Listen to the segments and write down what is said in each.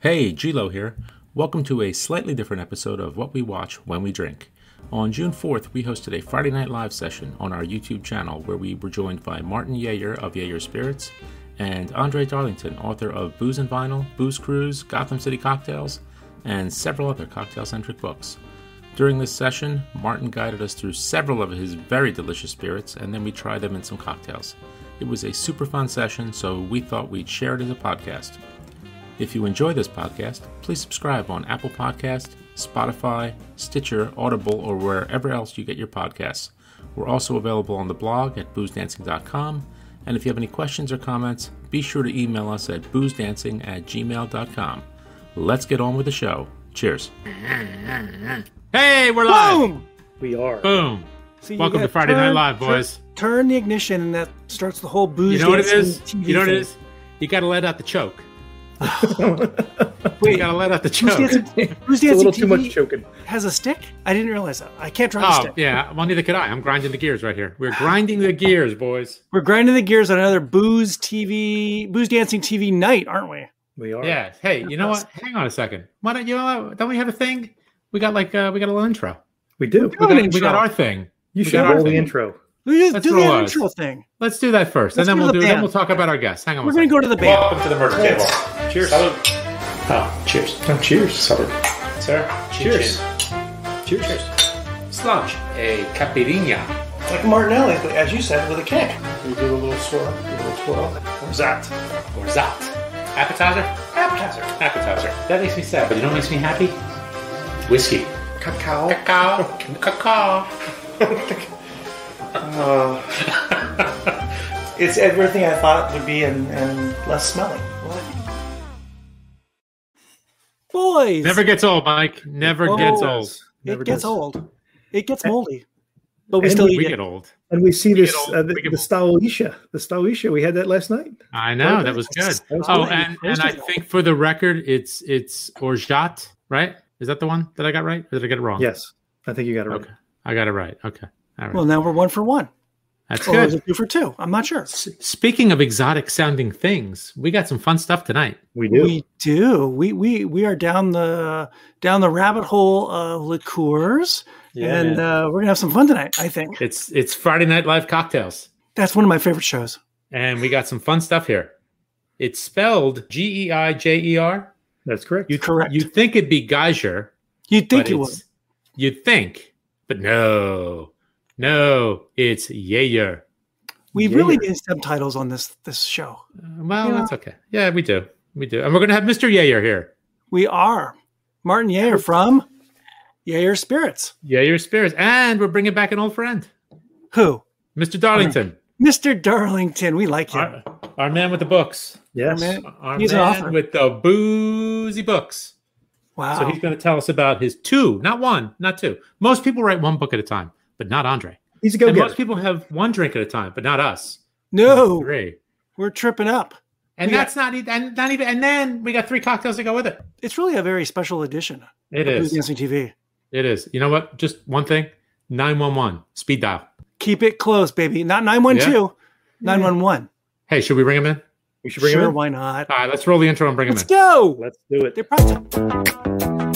Hey, Gilo here. Welcome to a slightly different episode of What We Watch When We Drink. On June 4th, we hosted a Friday Night Live session on our YouTube channel where we were joined by Martin Geijer of Geijer Spirits and Andr Darlington, author of Booze and Vinyl, Booze Cruise, Gotham City Cocktails, and several other cocktail-centric books. During this session, Martin guided us through several of his very delicious spirits, and then we tried them in some cocktails. It was a super fun session, so we thought we'd share it as a podcast. If you enjoy this podcast, please subscribe on Apple Podcast, Spotify, Stitcher, Audible, or wherever else you get your podcasts. We're also available on the blog at boozedancing.com, and if you have any questions or comments, be sure to email us at boozedancing@gmail.com. Let's get on with the show. Cheers. Hey, we're live! Boom! We are. Boom! See, welcome to Friday Night Live, boys. Turn the ignition, and that starts the whole booze. You know what it is? TV you know what thing. it is? You got to let out the choke. Wait, you got to let out the choke. Booze It's a little TV too much choking. has a stick? I didn't realize that. I can't drive a Oh, stick. yeah. Well, neither could I. I'm grinding the gears right here. We're grinding the gears, boys. We're grinding the gears on another booze dancing TV night, aren't we? We are. Yeah. Hey, you know what? Hang on a second. Why don't you know what? Don't we have a thing? We got we got a little intro. We do. We got our thing. You We should got our roll the thing. intro. We just Let's do roll the ours. intro thing. Let's do that first, Let's and go then to the then band. we'll talk about our guests. Hang on. We're going to go to the band. Welcome to the merch table. Cheers. Salud. Oh, cheers. Oh, cheers. Salud. Sir. Cheers. Cheers. Cheers. Sludge. A caipirinha. Like Martinelli, as you said, with a kick. We do a little swirl. Or zat. Or zat. Appetizer? Appetizer. Appetizer. That makes me sad, but you know what makes me happy? Whiskey. Cacao. Cacao. Cacao. It's everything I thought it would be and less smelly. Boys! Never gets old, Mike. Never gets old. Never It gets does. old. It gets moldy. But we And still we eat We it. get old. And we see this, get old. We get the Stauisha. The Stauisha. We had that last night. I know, that was good. That was Oh, good. and I think for the record, it's orgeat, right? Is that the one that I got right? Or did I get it wrong? Yes. I think you got it right. Okay. I got it right. Okay. All right. Well, now we're 1 for 1. That's Or is good. it 2 for 2? I'm not sure. Speaking of exotic sounding things, we got some fun stuff tonight. We do. We do. We are down the rabbit hole of liqueurs, and we're gonna have some fun tonight. I think It's Friday Night Live Cocktails, that's one of my favorite shows. and we got some fun stuff here. It's spelled Geijer. That's correct. Correct. You'd think it'd be Geijer. You'd think but it would. it's- You'd think, but no, it's Geijer. We Yeah. really need subtitles on this show. Well, Yeah. that's okay. Yeah, we do, and we're gonna have Mr. Geijer here. We are Martin Geijer from Geijer Spirits. Geijer Spirits, and we're bringing back an old friend, Who? Mr. Darlington, Mr. Darlington. We like him. our man with the books, Yes. Man, our he's an man author. with the boozy books. Wow. So he's going to tell us about his 2, not 1, not 2. Most people write 1 book at a time, but not Andre. He's a And most go-getter. people have 1 drink at a time, but not us. no, 3. we're tripping up. And We that's not even, and then we got 3 cocktails to go with it. It's really a very special edition. It of Booze is. Dancing TV. It is. You know what? Just one thing. 911 speed dial. Keep it close, baby. Not 912, 911. Hey, should we bring him in? We should bring Sure, him in. why not? All right, let's roll the intro and bring him Let's in. go. Let's do it. They're probably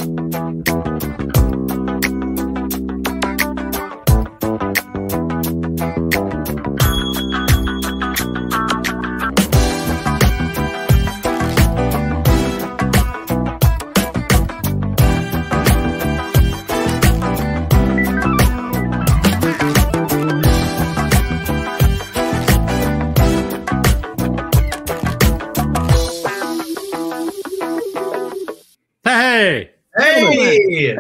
Hey! Hey!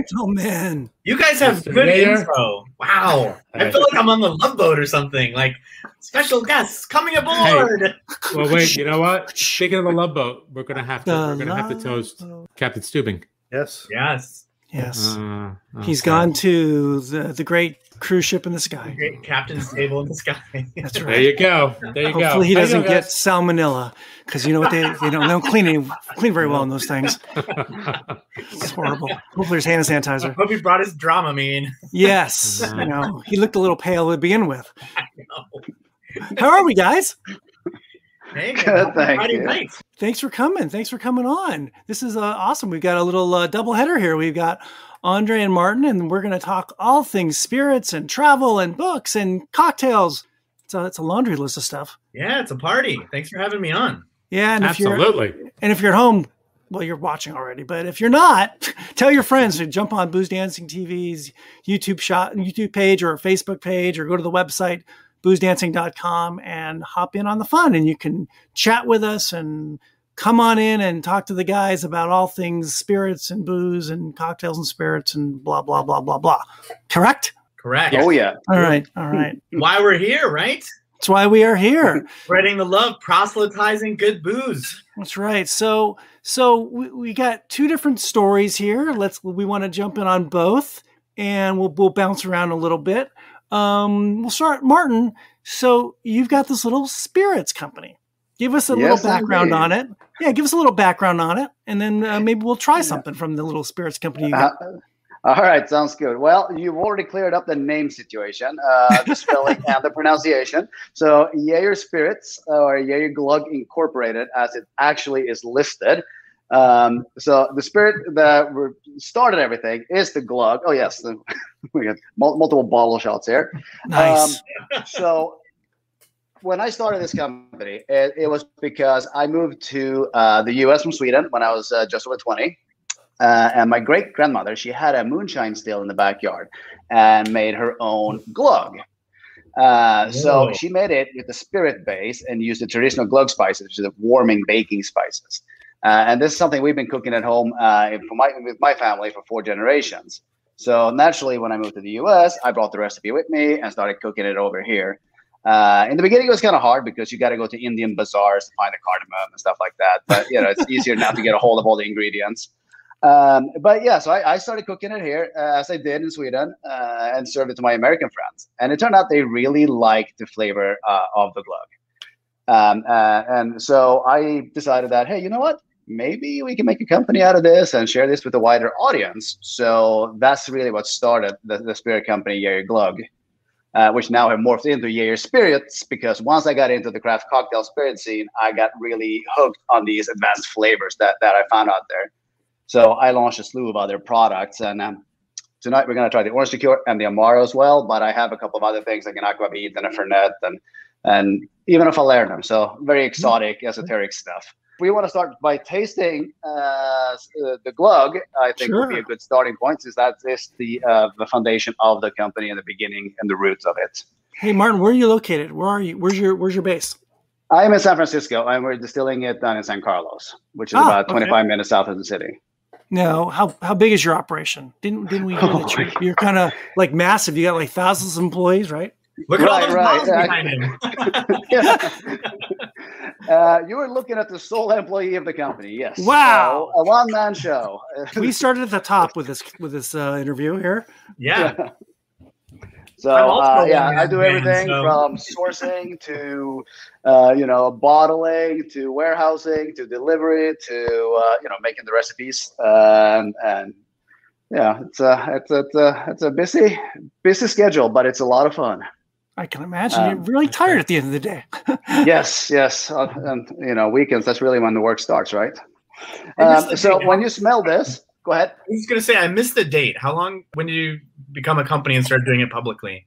gentlemen. You guys have Mr. good Mayor. intro. Wow. I feel like I'm on the Love Boat or something. Like, special guests coming aboard. Well, wait. You know what? Speaking of the Love Boat, we're gonna have to The toast Love Captain Stubing. Yes. Yes. Yes. He's okay. gone to the great cruise ship in the sky. Great captain's table in the sky. That's There right. you go. There you go. Hopefully he How you doesn't doing, get guys? salmonella because you know what they don't clean very well in those things. It's horrible. Hopefully there's hand I sanitizer. hope he brought his Dramamine. Yes, Mhm. I know he looked a little pale to begin with. I know. How are we, guys? Hey, Good, thank Friday you. night. Thanks for coming. Thanks for coming on. This is awesome. We've got a little double header here. We've got Andre and Martin, and we're going to talk all things spirits and travel and books and cocktails. It's a laundry list of stuff. Yeah, it's a party. Thanks for having me on. Yeah, and Absolutely. if you're at home, well, you're watching already. But if you're not, tell your friends to jump on Booze Dancing TV's YouTube page or Facebook page, or go to the website boozedancing.com and hop in on the fun. And you can chat with us and come on in and talk to the guys about all things spirits and booze and cocktails and spirits and blah, blah, blah, blah, blah. Correct? Correct. Oh, yeah. All right. Why we're here, right? That's why we are here. Spreading the love, proselytizing good booze. That's right. So we got two different stories here. We want to jump in on both, and we'll bounce around a little bit. We'll start, Martin. So you've got this little spirits company. Give us a little background on it. Yeah, give us a little background on it, and then maybe we'll try something from the little spirits company you got. All right, sounds good. Well, you've already cleared up the name situation, the spelling and the pronunciation. So Geijer Spirits, or Geijer Glogg Incorporated, as it actually is listed. So the spirit that started everything is the Glogg. Oh, yes. We got multiple bottle shots here. Nice. So when I started this company, it was because I moved to the U.S. from Sweden when I was just over 20. And my great-grandmother, she had a moonshine still in the backyard and made her own Glogg. So she made it with the spirit base and used the traditional Glogg spices, which is the warming baking spices. And this is something we've been cooking at home with my family for 4 generations. So naturally, when I moved to the U.S., I brought the recipe with me and started cooking it over here. In the beginning, it was kind of hard because you got to go to Indian bazaars to find the cardamom and stuff like that. But, it's easier now to get a hold of all the ingredients. But yeah, so I started cooking it here as I did in Sweden and served it to my American friends. And it turned out they really liked the flavor of the Glogg. And so I decided that, hey, you know what? Maybe we can make a company out of this and share this with a wider audience. So that's really what started the spirit company, Geijer Glogg, which now have morphed into Geijer Spirits, because once I got into the craft cocktail spirit scene, I got really hooked on these advanced flavors that I found out there. So I launched a slew of other products, and tonight we're going to try the orange liqueur and the Amaro as well. But I have a couple of other things like an aquavit and a fernet and even a falernum. So very exotic, esoteric stuff. We want to start by tasting the Glogg. I think would be a good starting point, since that is the foundation of the company and the beginning and the roots of it. Hey, Martin, where are you located? Where are you? Where's your base? I'm in San Francisco, and we're distilling it down in San Carlos, which is about 25 minutes south of the city. No, how big is your operation? Didn't we hear that you're kind of like massive? You got like thousands of employees, right? Look at all those miles behind him. You were looking at the sole employee of the company. Yes. Wow. So, a one-man show. We started at the top with this interview here. Yeah. So I do everything from sourcing to bottling to warehousing to delivery to making the recipes and yeah, it's a busy schedule, but it's a lot of fun. I can imagine you're really tired at the end of the day. Yes, and weekends, that's really when the work starts, right? So when you smell this, go ahead. I was going to say, I missed the date. When did you become a company and start doing it publicly?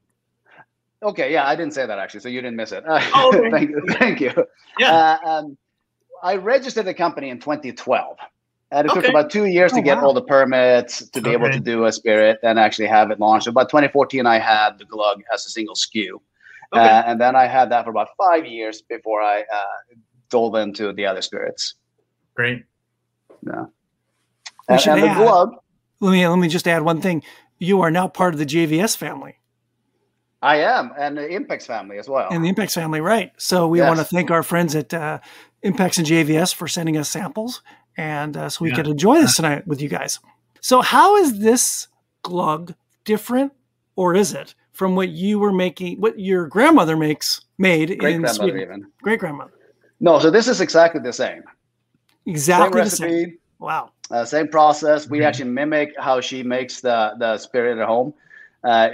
Okay, yeah, I didn't say that actually, so you didn't miss it. Okay. Thank you. Yeah. I registered the company in 2012. And it took about 2 years to get all the permits to be able to do a spirit and actually have it launched. About 2014, I had the Glogg as a single SKU. And then I had that for about 5 years before I dove into the other spirits. Great. Yeah. And the Glogg. Let me just add one thing. You are now part of the JVS family. I am, and the Impex family as well. And the Impex family, right. So we want to thank our friends at Impex and JVS for sending us samples. And so we could enjoy this tonight with you guys. So how is this Glogg different, or is it, from what you were making, what your grandmother made in Sweden? Even. Great-grandmother. No, so this is exactly the same. Exactly the same recipe. Same. Wow. Same process. We actually mimic how she makes the spirit at home.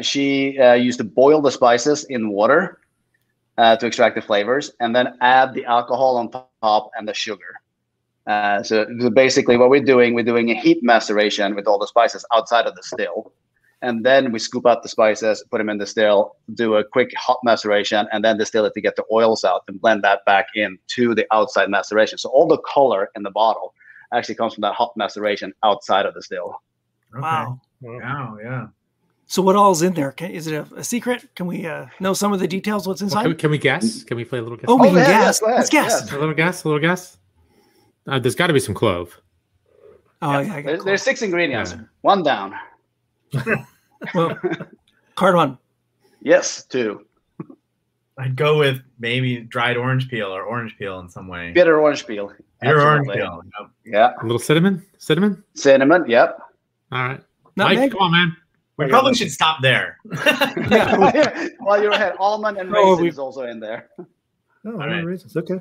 She used to boil the spices in water. to extract the flavors, and then add the alcohol on top and the sugar. So basically what we're doing a heat maceration with all the spices outside of the still. And then we scoop out the spices, put them in the still, do a quick hot maceration, and then distill it to get the oils out and blend that back into the outside maceration. So all the color in the bottle actually comes from that hot maceration outside of the still. Okay. Wow. Wow, yeah. So what all is in there? Is it a secret? Can we know some of the details? What's inside? Well, can we guess? Can we play a little guess? Oh, we can yeah, guess. go ahead. Let's guess. Yes. A little guess. There's got to be some clove. Oh, yeah. I got There's 6 ingredients. Yeah. 1 down. well, card 1. Yes, 2. I'd go with maybe dried orange peel or orange peel in some way. Bitter orange peel. Bitter orange Absolutely. peel. Yep. Yeah. A little cinnamon? Cinnamon. Yep. All right. Nutmeg? Mike, come on, man. We probably should stop there. Yeah. While you're ahead, almond and Oh, raisins also in there. Oh, right. raisins. Okay.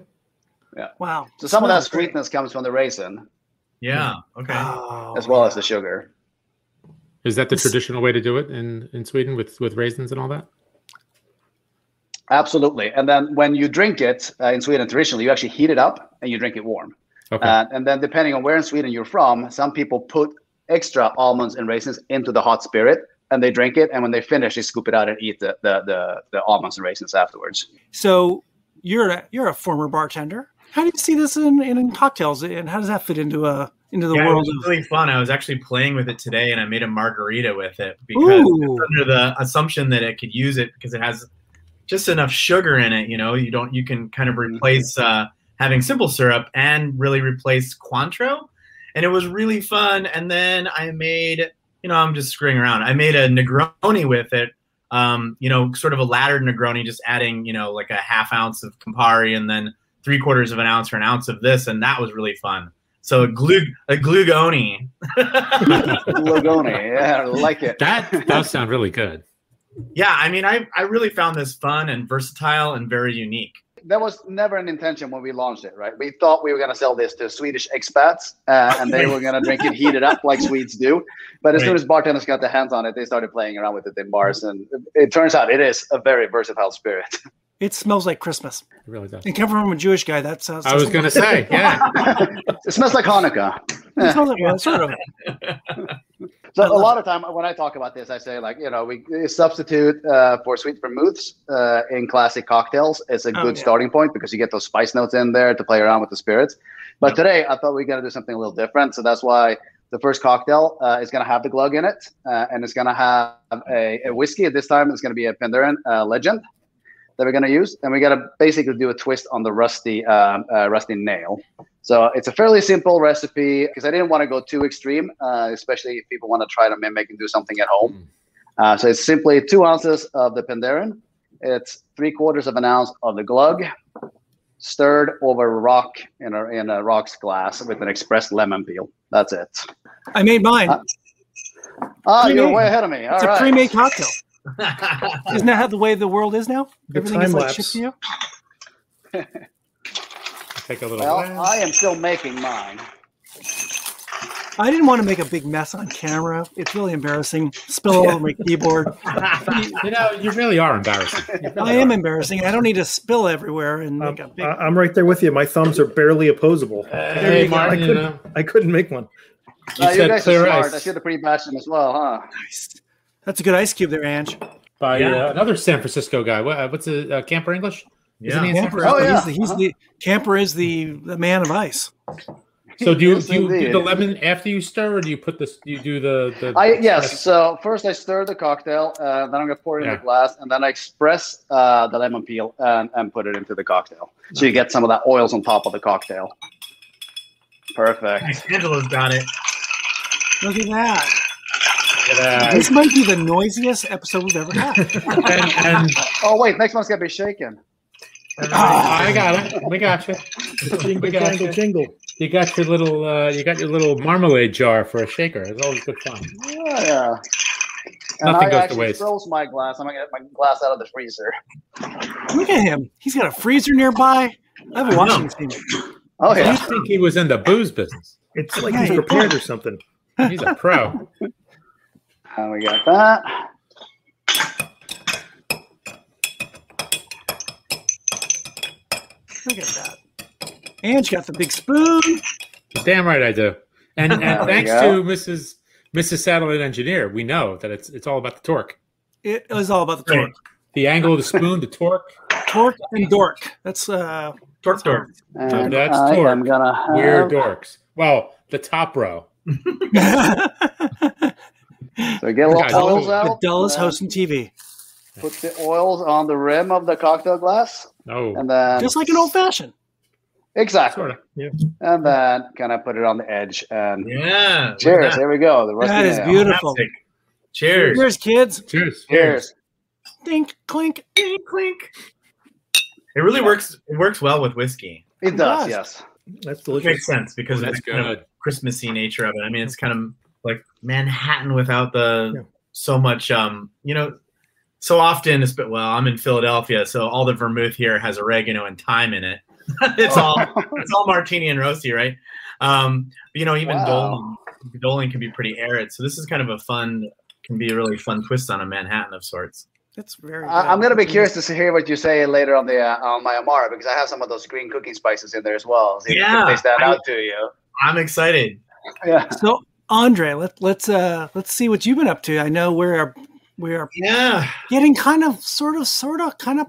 Wow. So some of that Smells great. sweetness comes from the raisin Yeah. Okay. Oh, as well as the sugar. Is that the traditional way to do it in Sweden with raisins and all that? Absolutely. And then when you drink it in Sweden, traditionally, you actually heat it up and you drink it warm. Okay. And then depending on where in Sweden you're from, some people put extra almonds and raisins into the hot spirit and they drink it. And when they finish, they scoop it out and eat the almonds and raisins afterwards. So you're a former bartender. How do you see this in cocktails, and how does that fit into the It world was of? really fun. I was actually playing with it today, and I made a margarita with it because Ooh. it's under the assumption that it could use it because it has just enough sugar in it. You can kind of replace having simple syrup and really replace Cointreau, and it was really fun. And then I made, I'm just screwing around. I made a Negroni with it. Sort of a laddered Negroni, just adding, like a half ounce of Campari and then 3/4 of an ounce or an ounce of this, and that was really fun. So a glugoni. Glogoni, yeah, I like it. That does sound really good. Yeah, I mean, I really found this fun and versatile and very unique. That was never an intention when we launched it, right? We thought we were going to sell this to Swedish expats, and they were going to drink it heated up like Swedes do. But as soon as bartenders got their hands on it, they started playing around with it in bars. And it turns out it is a very versatile spirit. It smells like Christmas. It really does. And coming from a Jewish guy, that sounds. I was going to say, yeah. It smells like Hanukkah. It smells like, well, sort of. So a lot of time when I talk about this, I say we substitute for sweet vermouths in classic cocktails. It's a good starting point because you get those spice notes in there to play around with the spirits. But today I thought we were going to do something a little different. So that's why the first cocktail is going to have the Glogg in it, and it's going to have a whiskey. This time it's going to be a Penderyn Legend that we're going to use, and we got to basically do a twist on the rusty nail. So it's a fairly simple recipe because I didn't want to go too extreme, especially if people want to try to mimic and do something at home. So it's simply 2 ounces of the Penderyn. It's 3/4 of an ounce of the Glogg, stirred over rock in a rocks glass with an expressed lemon peel. That's it. I made mine. You're way ahead of me. All it's right. a pre-made cocktail. Isn't that how the way the world is now? The Everything time is like lapse. shipped to you. Take a little. Well, I am still making mine. I didn't want to make a big mess on camera. It's really embarrassing. Spill all over my keyboard. You really are embarrassing. You really I am are. embarrassing. I don't need to spill everywhere and make a big. I'm right there with you. My thumbs are barely opposable. Hey, Martin, I couldn't make one. you You said guys are clear smart. ice I should have pre-batched them as well, huh? Nice. That's a good ice cube there, Ange. by another San Francisco guy. What's it? Camper English? Isn't he in San Camper, Francisco? he's the Camper is the man of ice. So do you Yes, do indeed. the lemon after you stir, or do you put this? You do the Yes. So first I stir the cocktail, then I'm gonna pour it in the glass, and then I express the lemon peel and put it into the cocktail. So you get some of that oils on top of the cocktail. Perfect. Angela's got it. Look at that. This might be the noisiest episode we've ever had. and Oh wait, next one's gonna be shaken. I got it. We got you. Jingle, jangle, jingle. You got your little marmalade jar for a shaker. It's always good fun. Yeah. And Nothing I goes to actually waste. froze my glass. I'm gonna get my glass out of the freezer. Look at him. He's got a freezer nearby. I have a washing machine. Oh I yeah. used to think he was in the booze business. It's like he's prepared or something. He's a pro. And we got that. Look at that. And she got the big spoon. Damn right I do. And thanks go. to Mrs. Satellite Engineer, we know that it's all about the torque. It was all about the torque. The angle of the spoon, the torque. Torque and dork. That's Torque. And That's I torque. am gonna have... We're dorks. Well, the top row. So get a little Guys, oils the out. dullest and host in TV. Put the oils on the rim of the cocktail glass. Oh, And then Just like an old fashioned. Exactly. sort of. Yeah. And then kind of put it on the edge and Yeah. look at cheers. that. Here we go. The rusty That is nail. beautiful. Fantastic. Cheers. Cheers, kids. Cheers. Cheers. Dink, clink. Clink, clink. It really works. It works well with whiskey. It does, yes. That's It delicious. makes sense because Oh, of that's the kind of good. Christmassy nature of it. I mean, it's kind of like Manhattan without the Yeah. so much. So often well, I'm in Philadelphia, so all the vermouth here has oregano and thyme in it. it's all martini and roasty, right? Even Wow. Doling can be pretty arid. So this is kind of can be a really fun twist on a Manhattan of sorts. That's very good. I'm going to be curious to hear what you say later on my Amaro because I have some of those green cooking spices in there as well. See if they stand out to you. I'm excited. Yeah. So, Andre, let's see what you've been up to. I know we're Yeah. getting kind of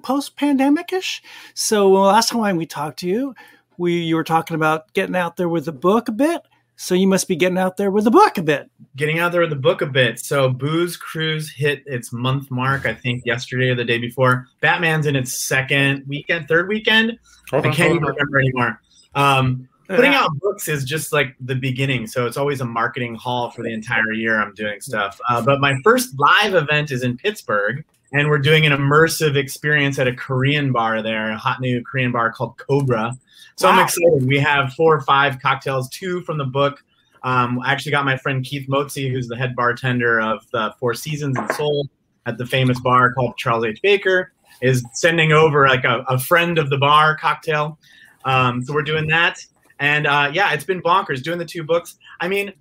post-pandemic-ish. So last time we talked to you, you were talking about getting out there with the book a bit. So you must be getting out there with the book a bit. Getting out there with the book a bit. So Booze Cruise hit its month mark, I think, yesterday or the day before. Batman's in its third weekend. I can't even remember anymore. Putting out books is just like the beginning. So it's always a marketing haul for the entire year I'm doing stuff. But my first live event is in Pittsburgh, and we're doing an immersive experience at a Korean bar there, a hot new Korean bar called Cobra. So I'm excited. We have 4 or 5 cocktails, 2 from the book. I actually got my friend Keith Motzi, who's the head bartender of the Four Seasons in Seoul at the famous bar called Charles H. Baker, is sending over like a friend of the bar cocktail. So we're doing that. And it's been bonkers doing the 2 books. I mean,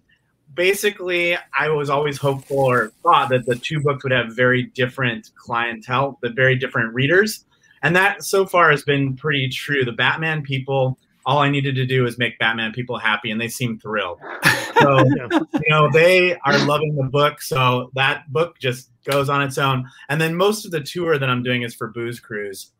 basically, I was always hopeful or thought that the 2 books would have very different clientele, but very different readers. And that so far has been pretty true. The Batman people, all I needed to do is make Batman people happy, and they seem thrilled. So, they are loving the book. So that book just goes on its own. And then most of the tour that I'm doing is for Booze Cruise.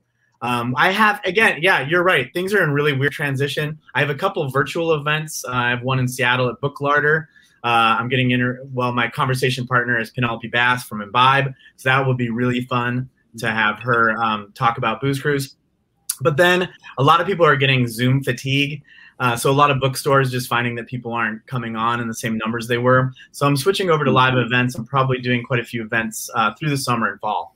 I have, again, you're right. Things are in really weird transition. I have a couple of virtual events. I have one in Seattle at Book Larder. I'm getting my conversation partner is Penelope Bass from Imbibe. So that would be really fun to have her talk about Booze Cruise. But then a lot of people are getting Zoom fatigue. So a lot of bookstores just finding that people aren't coming on in the same numbers they were. So I'm switching over to live events. I'm probably doing quite a few events through the summer and fall.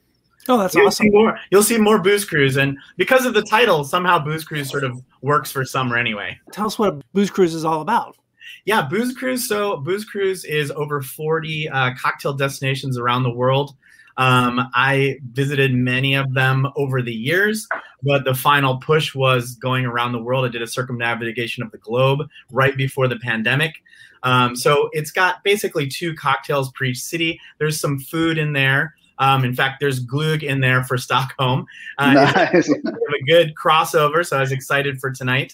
Oh, that's awesome. You'll see more Booze Cruise. And because of the title, somehow Booze Cruise sort of works for summer anyway. Tell us what a Booze Cruise is all about. Yeah, Booze Cruise. So Booze Cruise is over 40 cocktail destinations around the world. I visited many of them over the years, but the final push was going around the world. I did a circumnavigation of the globe right before the pandemic. So it's got basically 2 cocktails per each city. There's some food in there. In fact, there's Glogg in there for Stockholm. Nice. We have a good crossover, so I was excited for tonight.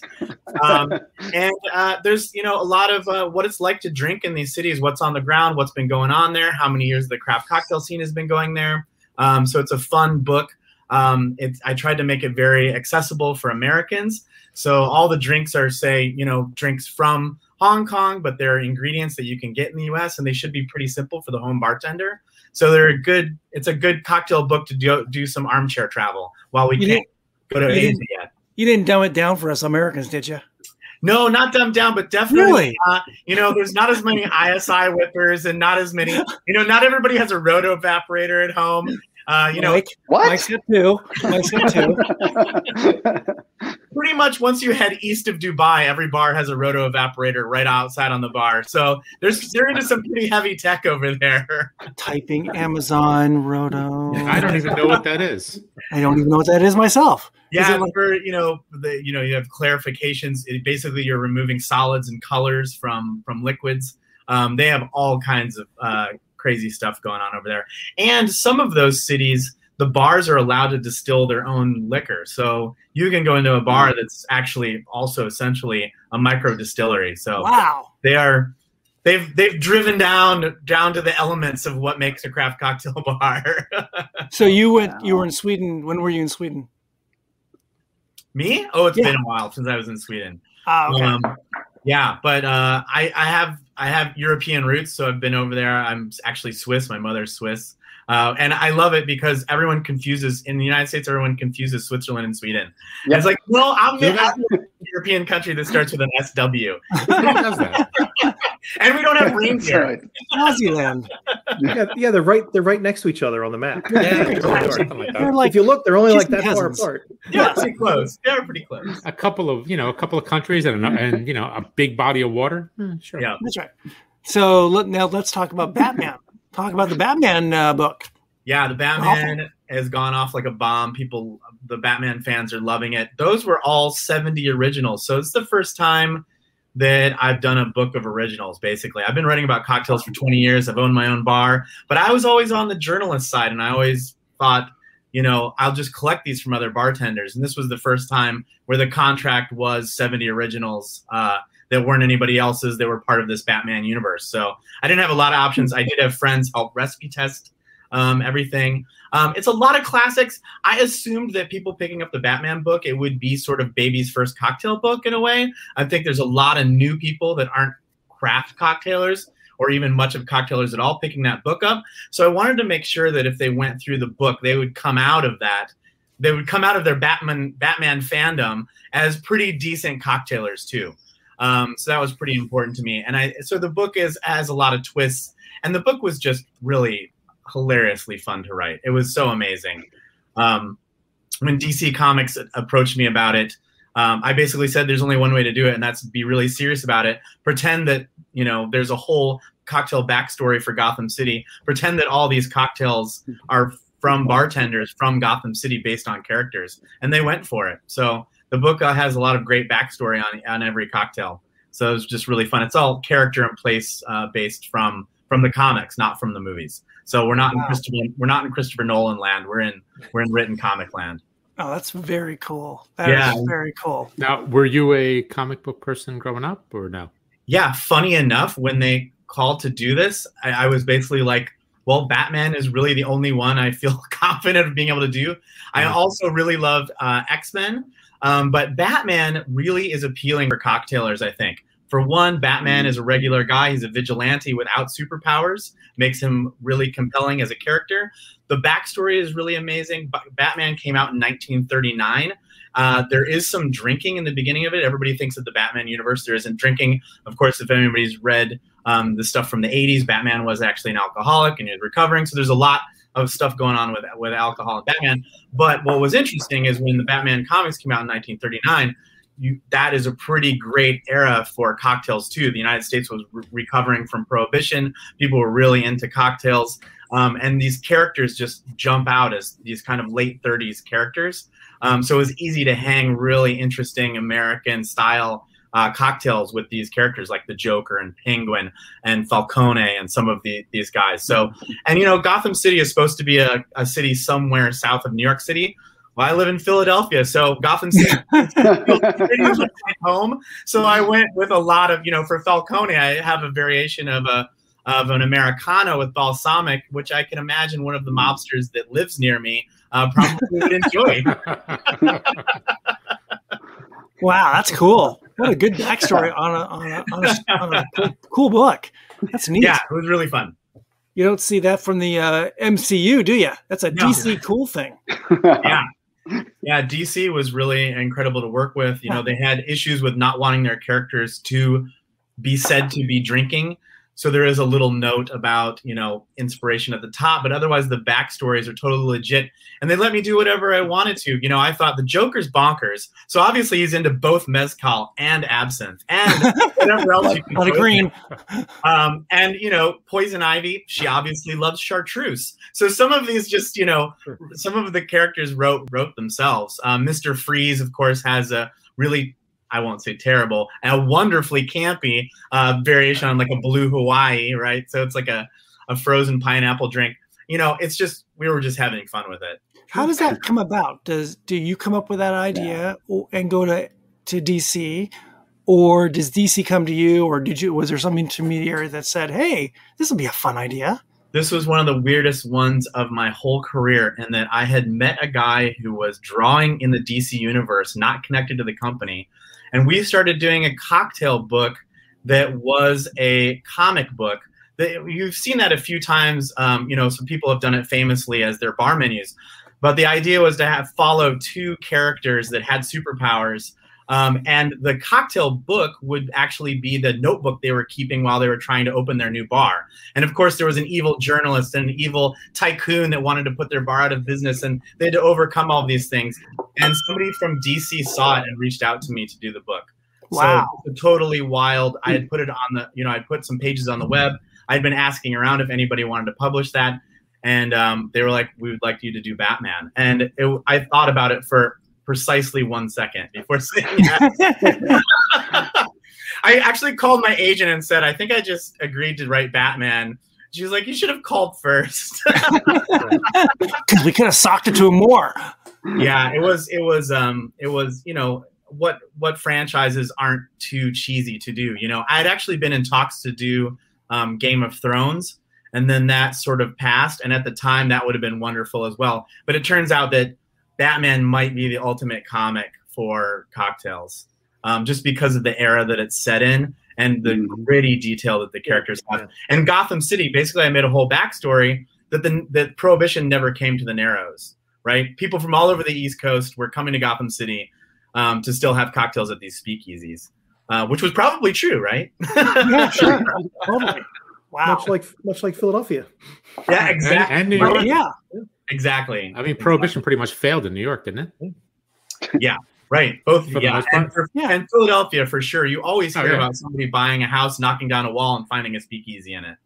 There's, a lot of what it's like to drink in these cities, what's on the ground, what's been going on there, how many years the craft cocktail scene has been going there. So it's a fun book. I tried to make it very accessible for Americans. So all the drinks are, drinks from Hong Kong, but they're ingredients that you can get in the U.S., and they should be pretty simple for the home bartender. So it's a good cocktail book to do some armchair travel while we can't go to Asia yet. You didn't dumb it down for us Americans, did you? No, not dumbed down, but definitely, Really? There's not as many ISI whippers and not as many, not everybody has a roto evaporator at home. Mike, What? Mike's got 2. Mike's got 2. Pretty much once you head east of Dubai, every bar has a roto evaporator right outside on the bar. So they're into some pretty heavy tech over there. Typing Amazon Roto. I don't even know what that is. I don't even know what that is myself. Yeah, Is it like- for you have clarifications. Basically, you're removing solids and colors from liquids. They have all kinds of crazy stuff going on over there. And some of those cities, the bars are allowed to distill their own liquor. So you can go into a bar that's actually also essentially a micro distillery. So wow, they've driven down to the elements of what makes a craft cocktail bar. So you were in Sweden. When were you in Sweden? Me? Oh, it's been a while since I was in Sweden. Oh, okay. Yeah, but I have European roots, so I've been over there. I'm actually Swiss. My mother's Swiss. And I love it because everyone confuses, in the United States, everyone confuses Switzerland and Sweden. Yep. It's like, well, I'm in a European country that starts with an SW. Who does that? And we don't have reindeer. Swaziland. Yeah, they're right next to each other on the map. They're like, if you look, they're only like that cousins. far apart. Yeah, pretty close. They're pretty close. A couple of countries and a big body of water. Sure. Yeah, that's right. So now let's talk about Batman. Talk about the Batman book. Yeah, the Batman has gone off like a bomb. The Batman fans are loving it. Those were all 70 originals. So it's the first time that I've done a book of originals, basically. I've been writing about cocktails for 20 years. I've owned my own bar. But I was always on the journalist side, and I always thought, I'll just collect these from other bartenders. And this was the first time where the contract was 70 originals that weren't anybody else's. They were part of this Batman universe. So I didn't have a lot of options. I did have friends help recipe test everything. It's a lot of classics. I assumed that people picking up the Batman book, it would be sort of baby's first cocktail book in a way. I think there's a lot of new people that aren't craft cocktailers or even much of cocktailers at all picking that book up. So I wanted to make sure that if they went through the book, they would come out of that. They would come out of their Batman fandom as pretty decent cocktailers too. So that was pretty important to me. And so the book has a lot of twists, and the book was just really hilariously fun to write. It was so amazing. When DC Comics approached me about it, I basically said there's only one way to do it, and that's be really serious about it. Pretend that, there's a whole cocktail backstory for Gotham City. Pretend that all these cocktails are from bartenders from Gotham City based on characters, and they went for it. So the book has a lot of great backstory on every cocktail. So it was just really fun. It's all character and place based from the comics, not from the movies. So we're not in Christopher Nolan land. We're in written comic land. Oh, that's very cool. That is very cool. Now, were you a comic book person growing up or no? Yeah, funny enough, when they called to do this, I was basically like, well, Batman is really the only one I feel confident of being able to do. I also really loved X-Men. But Batman really is appealing for cocktailers, I think. For one, Batman is a regular guy. He's a vigilante without superpowers. Makes him really compelling as a character. The backstory is really amazing. Batman came out in 1939. There is some drinking in the beginning of it. Everybody thinks that the Batman universe, there isn't drinking. Of course, if anybody's read the stuff from the 80s, Batman was actually an alcoholic and he was recovering. So there's a lot of stuff going on with alcohol and Batman. But what was interesting is when the Batman comics came out in 1939, that is a pretty great era for cocktails too. The United States was recovering from Prohibition. People were really into cocktails. And these characters just jump out as these kind of late 30s characters. So it was easy to hang really interesting American style cocktails with these characters like the Joker and Penguin and Falcone and some of these guys. So, and Gotham City is supposed to be a city somewhere south of New York City. Well, I live in Philadelphia, so Gotham City is my home. So I went with a lot of, for Falcone, I have a variation of an Americano with balsamic, which I can imagine one of the mobsters that lives near me probably would enjoy. Wow, that's cool. What a good backstory on a cool book. That's neat. Yeah, it was really fun. You don't see that from the MCU, do you? That's a DC cool thing. Yeah, DC was really incredible to work with. They had issues with not wanting their characters to be said to be drinking. So there is a little note about, inspiration at the top, but otherwise the backstories are totally legit. And they let me do whatever I wanted to. I thought the Joker's bonkers. So obviously he's into both mezcal and absinthe and whatever else you can on a green. And, Poison Ivy, she obviously loves chartreuse. So some of these just, some of the characters wrote themselves. Mr. Freeze, of course, has a really, I won't say terrible, and a wonderfully campy variation on like a blue Hawaii, right? So it's like a frozen pineapple drink. it's just, we were just having fun with it. How does that come about? Do you come up with that idea and go to DC, or does DC come to you, or was there some intermediary that said, hey, this will be a fun idea? This was one of the weirdest ones of my whole career, in that I had met a guy who was drawing in the DC universe, not connected to the company. And we started doing a cocktail book that was a comic book. You've seen that a few times. Some people have done it famously as their bar menus. But the idea was to follow two characters that had superpowers. And the cocktail book would actually be the notebook they were keeping while they were trying to open their new bar. And of course, there was an evil journalist and an evil tycoon that wanted to put their bar out of business, and they had to overcome all these things. And somebody from DC saw it and reached out to me to do the book. Wow. So totally wild. I had put it on I put some pages on the web. I'd been asking around if anybody wanted to publish that. And they were like, we would like you to do Batman. And I thought about it for precisely 1 second before saying that. I actually called my agent and said, I think I just agreed to write Batman. She was like, you should have called first. Because we could have socked it to him more. Yeah, it was, what franchises aren't too cheesy to do. I'd actually been in talks to do Game of Thrones, and then that sort of passed. And at the time, that would have been wonderful as well. But it turns out that Batman might be the ultimate comic for cocktails, just because of the era that it's set in and the gritty detail that the characters have. And Gotham City, basically, I made a whole backstory that Prohibition never came to the Narrows, right? People from all over the East Coast were coming to Gotham City to still have cocktails at these speakeasies, which was probably true, right? Yeah, sure. Totally. Wow. Much like Philadelphia. Yeah, exactly. And New York. Yeah. Exactly. I mean, Prohibition pretty much failed in New York, didn't it? Yeah, right. Both. For the most part. And Philadelphia, for sure. You always hear about somebody buying a house, knocking down a wall, and finding a speakeasy in it.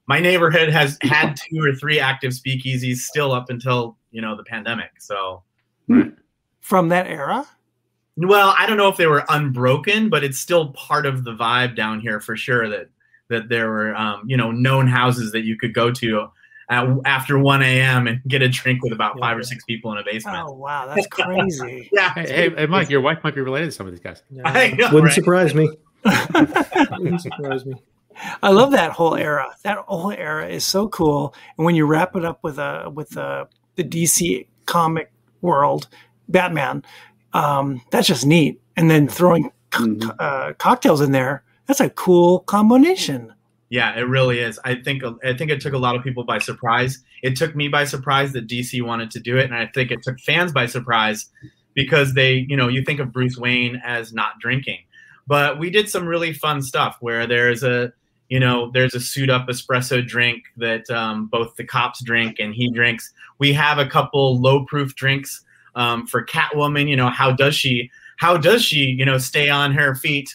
My neighborhood has had 2 or 3 active speakeasies still up until, the pandemic. So. From that era? Well, I don't know if they were unbroken, but it's still part of the vibe down here for sure that there were, known houses that you could go to after 1 a.m. and get a drink with about 5 or 6 people in a basement. Oh, wow. That's crazy. Yeah. Hey, Mike, your wife might be related to some of these guys. Yeah. I know, Wouldn't right? surprise me. Wouldn't surprise me. I love that whole era. That whole era is so cool. And when you wrap it up with the DC comic world, Batman, that's just neat. And then throwing cocktails in there, that's a cool combination. Yeah, it really is. I think it took a lot of people by surprise. It took me by surprise that DC wanted to do it, and I think it took fans by surprise because you think of Bruce Wayne as not drinking. But we did some really fun stuff where there's a suit up espresso drink that both the cops drink and he drinks. We have a couple low proof drinks for Catwoman. How does she stay on her feet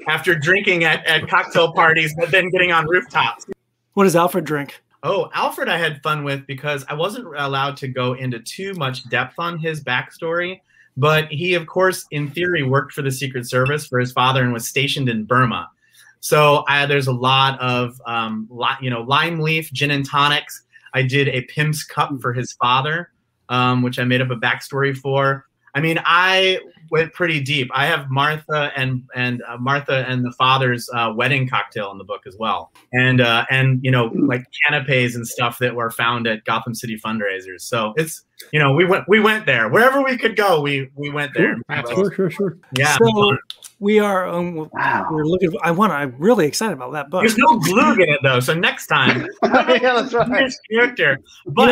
after drinking at cocktail parties, but then getting on rooftops? What does Alfred drink? Oh, Alfred I had fun with because I wasn't allowed to go into too much depth on his backstory. But he, of course, in theory, worked for the Secret Service for his father and was stationed in Burma. So there's a lot of, lime leaf, gin and tonics. I did a Pimm's Cup for his father, which I made up a backstory for. I mean, I went pretty deep. I have Martha and the father's wedding cocktail in the book as well, and like canapes and stuff that were found at Gotham City fundraisers. So it's we went there wherever we could go. We went there. Sure. Yeah. So we are. We're looking. I'm really excited about that book. There's no Glogg in it though, so next time. Yeah, that's right. Swedish character, but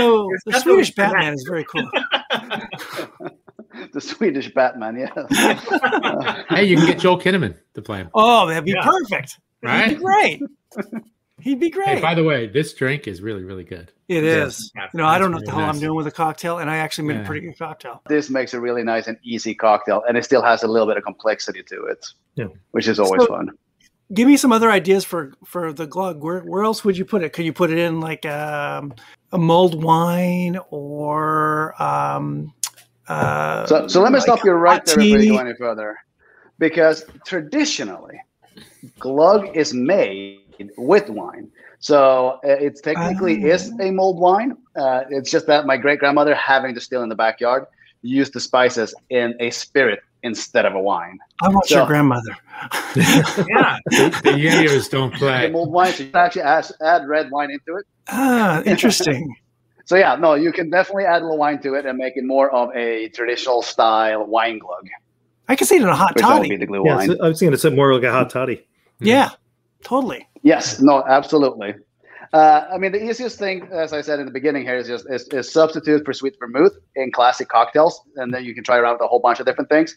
the Swedish Batman is very cool. The Swedish Batman, yes. Hey, you can get Joel Kinnaman to play him. Oh, that'd be perfect. Right? He'd be great. He'd be great. Hey, by the way, this drink is really, really good. It is. I don't know what the hell nice. I'm doing with a cocktail, and I actually made a pretty good cocktail. This makes a really nice and easy cocktail, and it still has a little bit of complexity to it, which is always fun. Give me some other ideas for the Glogg. Where else would you put it? Could you put it in like a mulled wine or so let me stop you right there before you go any further, because traditionally Glogg is made with wine. So it technically is a mulled wine. It's just that my great-grandmother, having to still in the backyard, used the spices in a spirit instead of a wine. I want your grandmother. Yeah. The Yayers don't play. The mulled wine, so you can actually add red wine into it. Ah, interesting. So yeah, no, you can definitely add a little wine to it and make it more of a traditional style wine glug. I can see it in a hot Which that would be toddy. the glue Yeah, wine. I was thinking it's more like a hot toddy. Yeah, totally. Yes, no, absolutely. I mean, the easiest thing, as I said in the beginning here, is just is substitute for sweet vermouth in classic cocktails, and then you can try around with a whole bunch of different things.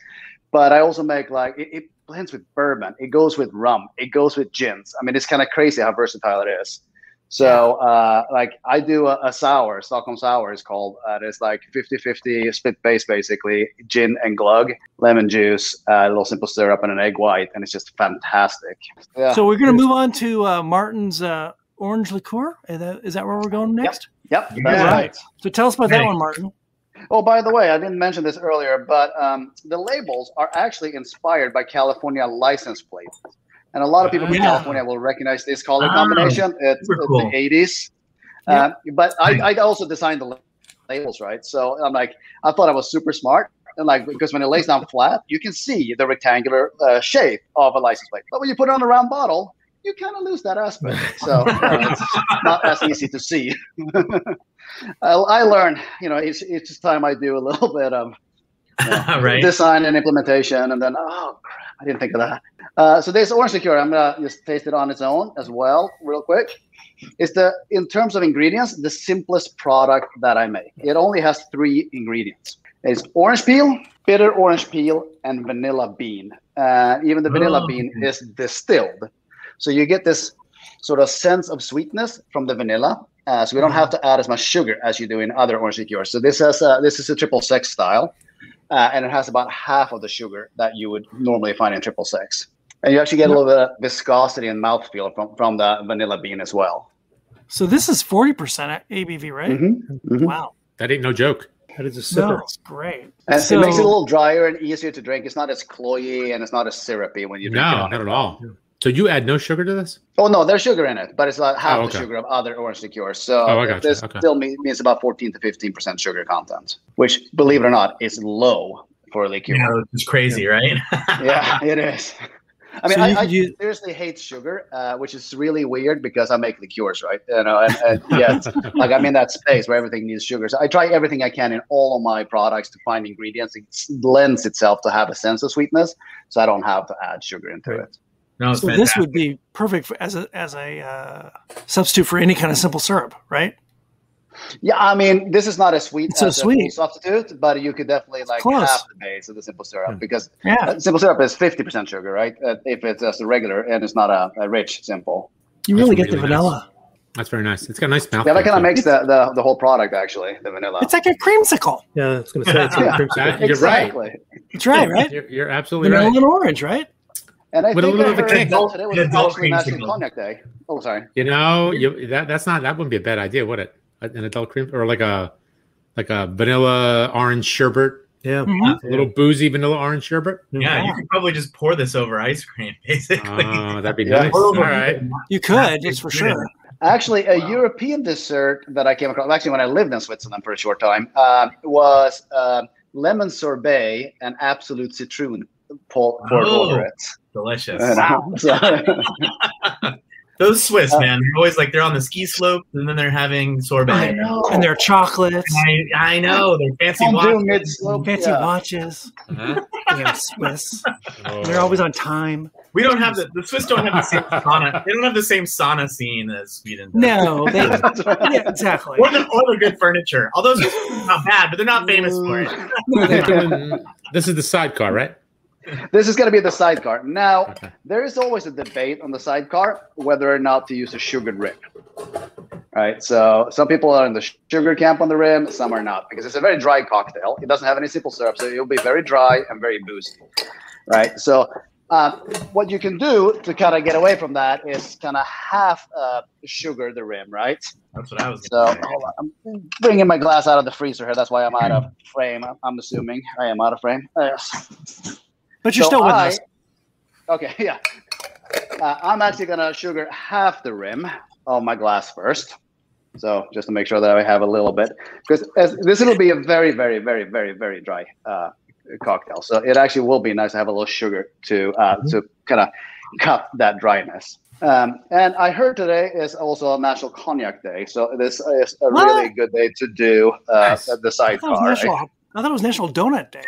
But I also make it blends with bourbon, it goes with rum, it goes with gins. I mean, it's kind of crazy how versatile it is. So I do a sour, Stockholm sour is called. It's like 50-50 split base, basically, gin and glug, lemon juice, a little simple syrup, and an egg white, and it's just fantastic. Yeah. So we're going to move on to Martin's orange liqueur. Is that where we're going next? Yep, Yeah. that's right. So tell us about that one, Martin. Oh, by the way, I didn't mention this earlier, but the labels are actually inspired by California license plates. And a lot of people from California will recognize this color combination. It's cool. the 80s. But I also designed the labels, right? So I thought I was super smart. And because when it lays down flat, you can see the rectangular shape of a license plate. But when you put it on a round bottle, you kind of lose that aspect. So it's not as easy to see. I learned, each time I do a little bit of right. design and implementation, and then, oh, crap, I didn't think of that. So this orange liqueur, I'm going to just taste it on its own as well, real quick. It's in terms of ingredients, the simplest product that I make. It only has 3 ingredients. It's orange peel, bitter orange peel, and vanilla bean. Even the vanilla bean is distilled. So you get this sort of sense of sweetness from the vanilla. So we don't have to add as much sugar as you do in other orange liqueurs. So this is a triple sec style. And it has about half of the sugar that you would normally find in triple secs. And you actually get a little bit of viscosity and mouthfeel from the vanilla bean as well. So this is 40% ABV, right? Mm-hmm. Wow. That ain't no joke. That is a sipper. No, it's great. And it makes it a little drier and easier to drink. It's not as cloyy and it's not as syrupy when you drink it. No, not at all. So you add no sugar to this? Oh, no, there's sugar in it, but it's about half okay. the sugar of other orange liqueurs. So I got this you. Okay. still means about 14 to 15% sugar content, which, believe it or not, is low for a liqueur. Yeah, it's crazy, right? Yeah, it is. I mean, So I seriously hate sugar, which is really weird because I make liqueurs, right? And yeah, I'm in that space where everything needs sugar. So I try everything I can in all of my products to find ingredients that lends itself to have a sense of sweetness, so I don't have to add sugar into it. No, it's So fantastic. this would be perfect as a substitute for any kind of simple syrup, right? Yeah, I mean, this is not as sweet It's so as a sweet. full substitute, but you could definitely close. half the base of the simple syrup because Yeah. simple syrup is 50% sugar, right? If it's just a regular and it's not a rich simple. You really That's get the really nice. vanilla. That's very nice. It's got a nice mouth. Yeah, that kind of makes the whole product, actually, the vanilla. It's like a creamsicle. Yeah, I was going to say it's like a creamsicle. You're right. Exactly. It's right, right? You're absolutely Vanilla right. and orange, right? And I With a think little I bit of a heard kick. that today was An adult actually National creamsicle. Cognac Day. Oh, sorry. You know, that wouldn't be a bad idea, would it? An adult cream or like a vanilla orange sherbet, Yeah. Mhm. a little boozy vanilla orange sherbet. Yeah, you could probably just pour this over ice cream, basically. Oh, that'd be Yeah. nice. All right. You could, that's for sure. Actually, a European dessert that I came across, actually when I lived in Switzerland for a short time, was lemon sorbet and absolute citron poured over it. Delicious. So- Those Swiss, man, they're always like they're on the ski slope and then they're having sorbet. I know. And their chocolates, I know. They're fancy Fondue watches. mid-slope, fancy yeah. watches. Uh-huh. Damn Swiss. Oh. They're always on time. We don't have the Swiss don't have the same sauna. They don't have the same sauna scene as Sweden does. No, they, That's right. yeah, exactly. Or the good furniture. Although it's not bad, but they're not famous for it. This is the sidecar, right? This is going to be the sidecar. Now, Okay. there is always a debate on the sidecar whether or not to use a sugared rim. Right? So some people are in the sugar camp on the rim, some are not, because it's a very dry cocktail. It doesn't have any simple syrup, so it'll be very dry and very boozy. Right? So what you can do to kind of get away from that is kind of half sugar the rim, right? That's what I was So going to say. hold on. I'm bringing my glass out of the freezer here. That's why I'm out of frame. I'm assuming I am out of frame. Yes. But you're So still with us. Okay, yeah. I'm actually going to sugar half the rim of my glass first. So just to make sure that I have a little bit, because this will be a very, very, very, very, very dry cocktail. So it actually will be nice to have a little sugar to kind of cut that dryness. And I heard today is also a National Cognac Day. So this is a really good day to do the sidecar. I thought it was National Donut Day.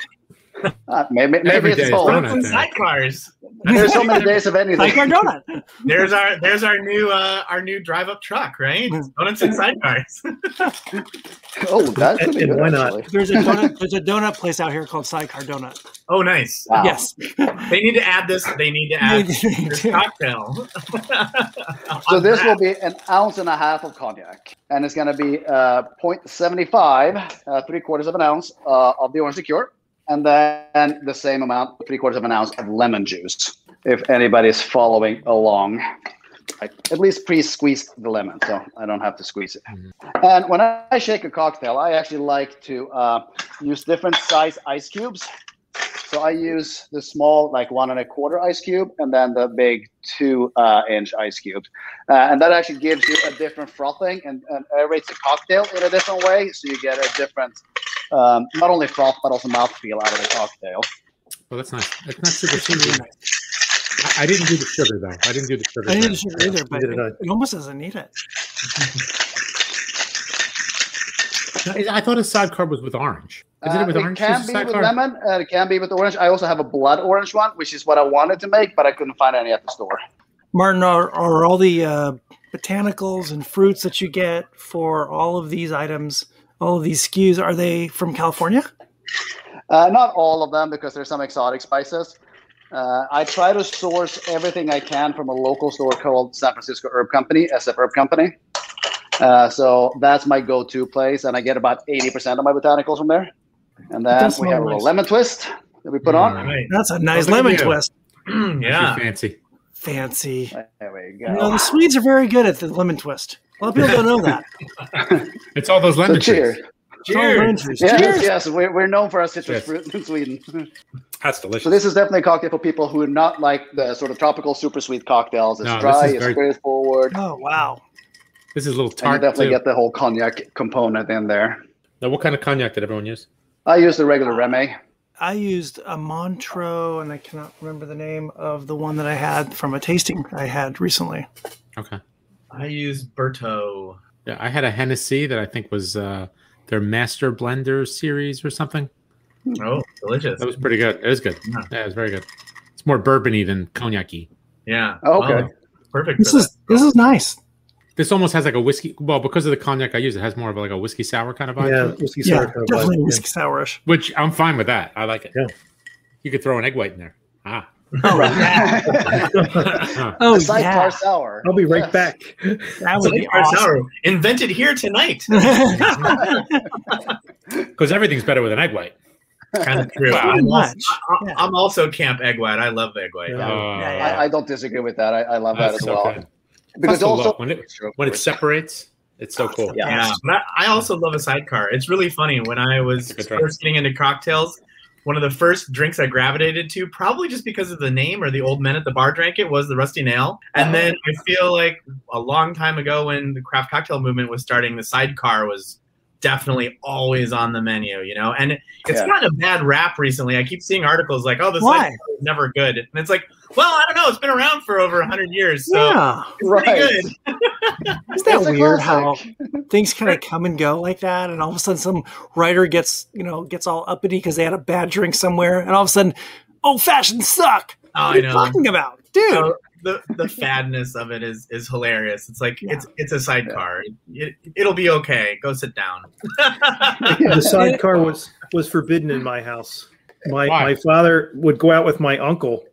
Maybe it's both. Sidecars. There's so many days of anything. Sidecar donut. There's our new drive up truck, right? Donuts and sidecars. Oh, that could be good. Why not? Actually. There's a donut place out here called Sidecar Donut. Oh, nice. Wow. Yes. They need to add this. They need to add this cocktail. So this will be 1.5 ounces of cognac, and it's going to be 0.75, 3/4 of an ounce of the orange liqueur. And then the same amount, 3/4 of an ounce of lemon juice. If anybody's following along, I at least pre-squeezed the lemon, so I don't have to squeeze it. And when I shake a cocktail, I actually like to use different size ice cubes. So I use the small, like 1 1/4 ice cube, and then the big 2-inch ice cubes. And that actually gives you a different frothing and aerates the cocktail in a different way. So you get a different, not only froth, but also mouthfeel out of the cocktail. Well, that's nice. It's not super sugary. I didn't do the sugar, though. I didn't do the sugar. I didn't do the sugar either, but it almost doesn't need it. I thought a sidecar was with orange. Isn't it with orange? It can be with lemon. It can be with orange. I also have a blood orange one, which is what I wanted to make, but I couldn't find any at the store. Martin, are all the botanicals and fruits that you get for all of these items, all of these SKUs, are they from California? Not all of them, because there's some exotic spices. I try to source everything I can from a local store called San Francisco Herb Company, SF Herb Company. So that's my go-to place, and I get about 80% of my botanicals from there. And then we have a little lemon twist that we put on. Right. That's a nice lemon twist. Yeah. Fancy. There we go. You know, the Swedes are very good at the lemon twist. A lot of people don't know that. It's all those lemon cheers. Cheers. Yes, we're known for our citrus fruit in Sweden. That's delicious. So this is definitely a cocktail for people who are not like the sort of tropical super sweet cocktails. It's dry, it's spirit forward. Oh, wow. This is a little And tart, you definitely too. get the whole cognac component in there. Now, what kind of cognac did everyone use? I use the regular Remy. I used a Montreux, and I cannot remember the name of the one that I had from a tasting I had recently. Okay. I used Berto. Yeah, I had a Hennessy that I think was their Master Blender series or something. Oh, delicious. That was pretty good. It was good. Yeah, it was very good. It's more bourbon-y than cognac-y. Yeah. Okay. Well, perfect. This is nice. This almost has like a whiskey. Well, because of the cognac I use, it has more of like a whiskey sour kind of vibe. Yeah, whiskey sour kind of definitely vibe. whiskey sourish. Which I'm fine with that. I like it. Yeah. You could throw an egg white in there. Ah. Oh, The sidecar sour. I'll be right back. That would be awesome. Invented here tonight. Because everything's better with an egg white. Kind of true. Wow. I'm also camp egg white. I love egg white. I don't disagree with that. I love that as so well. good. Because Plus the also look. when it separates, it's so cool. Yeah. But I also love a sidecar. It's really funny. When I was first getting into cocktails, one of the first drinks I gravitated to, probably just because of the name or the old men at the bar drank it, was the Rusty Nail. And then I feel like a long time ago when the craft cocktail movement was starting, the sidecar was definitely always on the menu, you know? And it's gotten a bad rap recently. I keep seeing articles like, oh, this sidecar is never good. And it's like, well, I don't know. It's been around for over 100 years. So it's pretty good. Isn't that weird how things kind of come and go like that? And all of a sudden some writer gets all uppity because they had a bad drink somewhere. And all of a sudden, old fashions suck. Oh, what are you talking about? Dude. So the fadness of it is hilarious. It's like, it's a sidecar. It'll be okay. Go sit down. The sidecar was forbidden in my house. My father would go out with my uncle,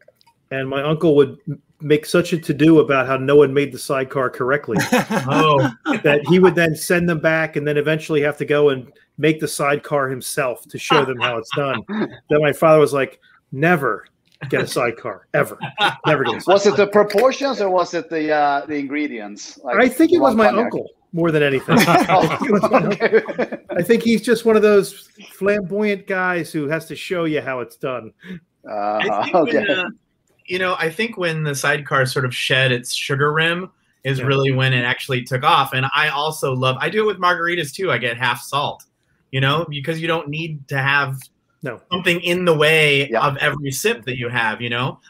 and my uncle would make such a to-do about how no one made the sidecar correctly that he would then send them back and then eventually have to go and make the sidecar himself to show them how it's done. Then my father was like, never get a sidecar, ever. Never get a sidecar. Was it the proportions or was it the ingredients? Like I think it was my uncle more than anything. I think he's just one of those flamboyant guys who has to show you how it's done. I think when the Sidecar sort of shed its sugar rim is really when it actually took off. And I also I do it with margaritas too. I get half salt, because you don't need to have something in the way of every sip that you have,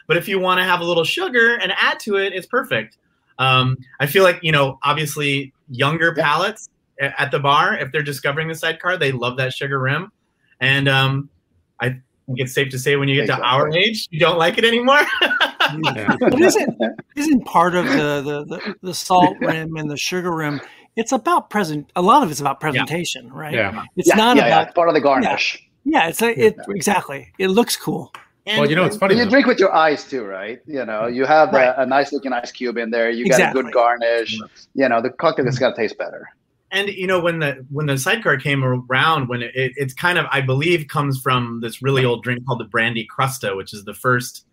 But if you want to have a little sugar and add to it, it's perfect. I feel like, obviously younger palates at the bar, if they're discovering the Sidecar, they love that sugar rim. And I think it's safe to say when you get to our age, you don't like it anymore. But isn't part of the salt rim and the sugar rim? It's about a lot of it's about presentation, right? Yeah. It's not about part of the garnish. Yeah, exactly. It looks cool. And, it's funny. You drink with your eyes too, right? You have a nice looking ice cube in there. You got a good garnish. The cocktail is gonna taste better. And when the Sidecar came around, when it's kind of, I believe, comes from this really old drink called the Brandy Crusta, which is the first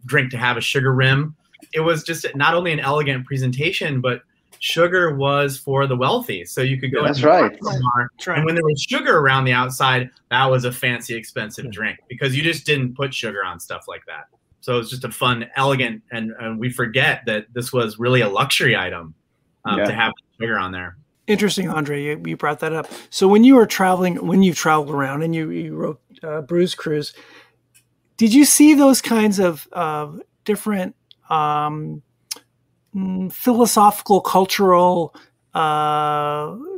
drink to have a sugar rim. It was just not only an elegant presentation, but sugar was for the wealthy. So you could go into right. Bar, and when there was sugar around the outside, that was a fancy, expensive drink because you just didn't put sugar on stuff like that. So it was just a fun, elegant, and we forget that this was really a luxury item to have sugar on there. Interesting, Andr, you brought that up. So when you traveled around and you wrote Brews Cruise, did you see those kinds of different philosophical, cultural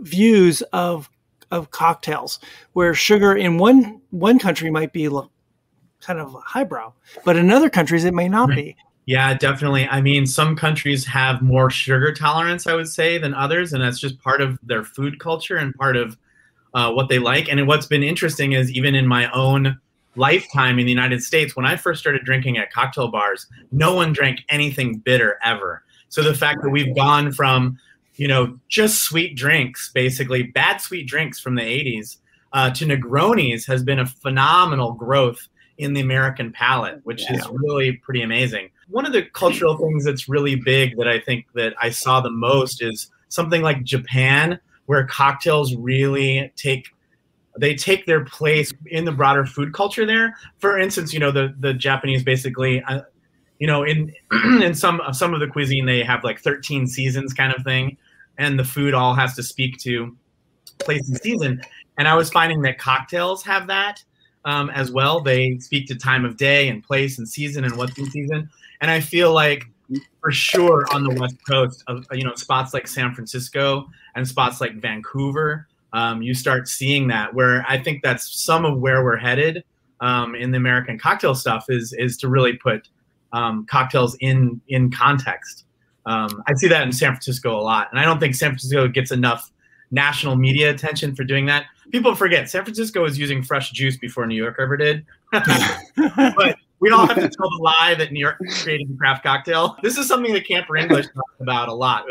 views of cocktails, where sugar in one country might be kind of highbrow, but in other countries it may not be? Yeah, definitely. I mean, some countries have more sugar tolerance, I would say, than others, and that's just part of their food culture and part of what they like. And what's been interesting is even in my own lifetime in the United States, when I first started drinking at cocktail bars, no one drank anything bitter ever. So the fact that we've gone from, just sweet drinks, basically bad sweet drinks from the 80s to Negronis has been a phenomenal growth in the American palate, which is really pretty amazing. One of the cultural things that's really big that I think that I saw the most is something like Japan, where cocktails really take their place in the broader food culture there. For instance, the Japanese basically, in some of the cuisine, they have like 13 seasons kind of thing, and the food all has to speak to place and season. And I was finding that cocktails have that as well. They speak to time of day and place and season and what's in season. And I feel like for sure on the West Coast, spots like San Francisco and spots like Vancouver, you start seeing that, where I think that's some of where we're headed in the American cocktail stuff is to really put cocktails in context. I see that in San Francisco a lot, and I don't think San Francisco gets enough national media attention for doing that. People forget San Francisco was using fresh juice before New York ever did. But we don't have to tell the lie that New York created the craft cocktail. This is something that Camper English talks about a lot.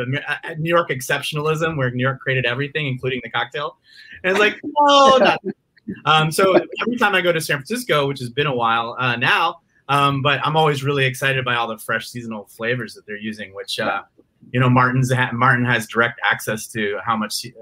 New York exceptionalism, where New York created everything, including the cocktail. And it's like, no, not. So every time I go to San Francisco, which has been a while now, but I'm always really excited by all the fresh seasonal flavors that they're using, which Martin has direct access to how much to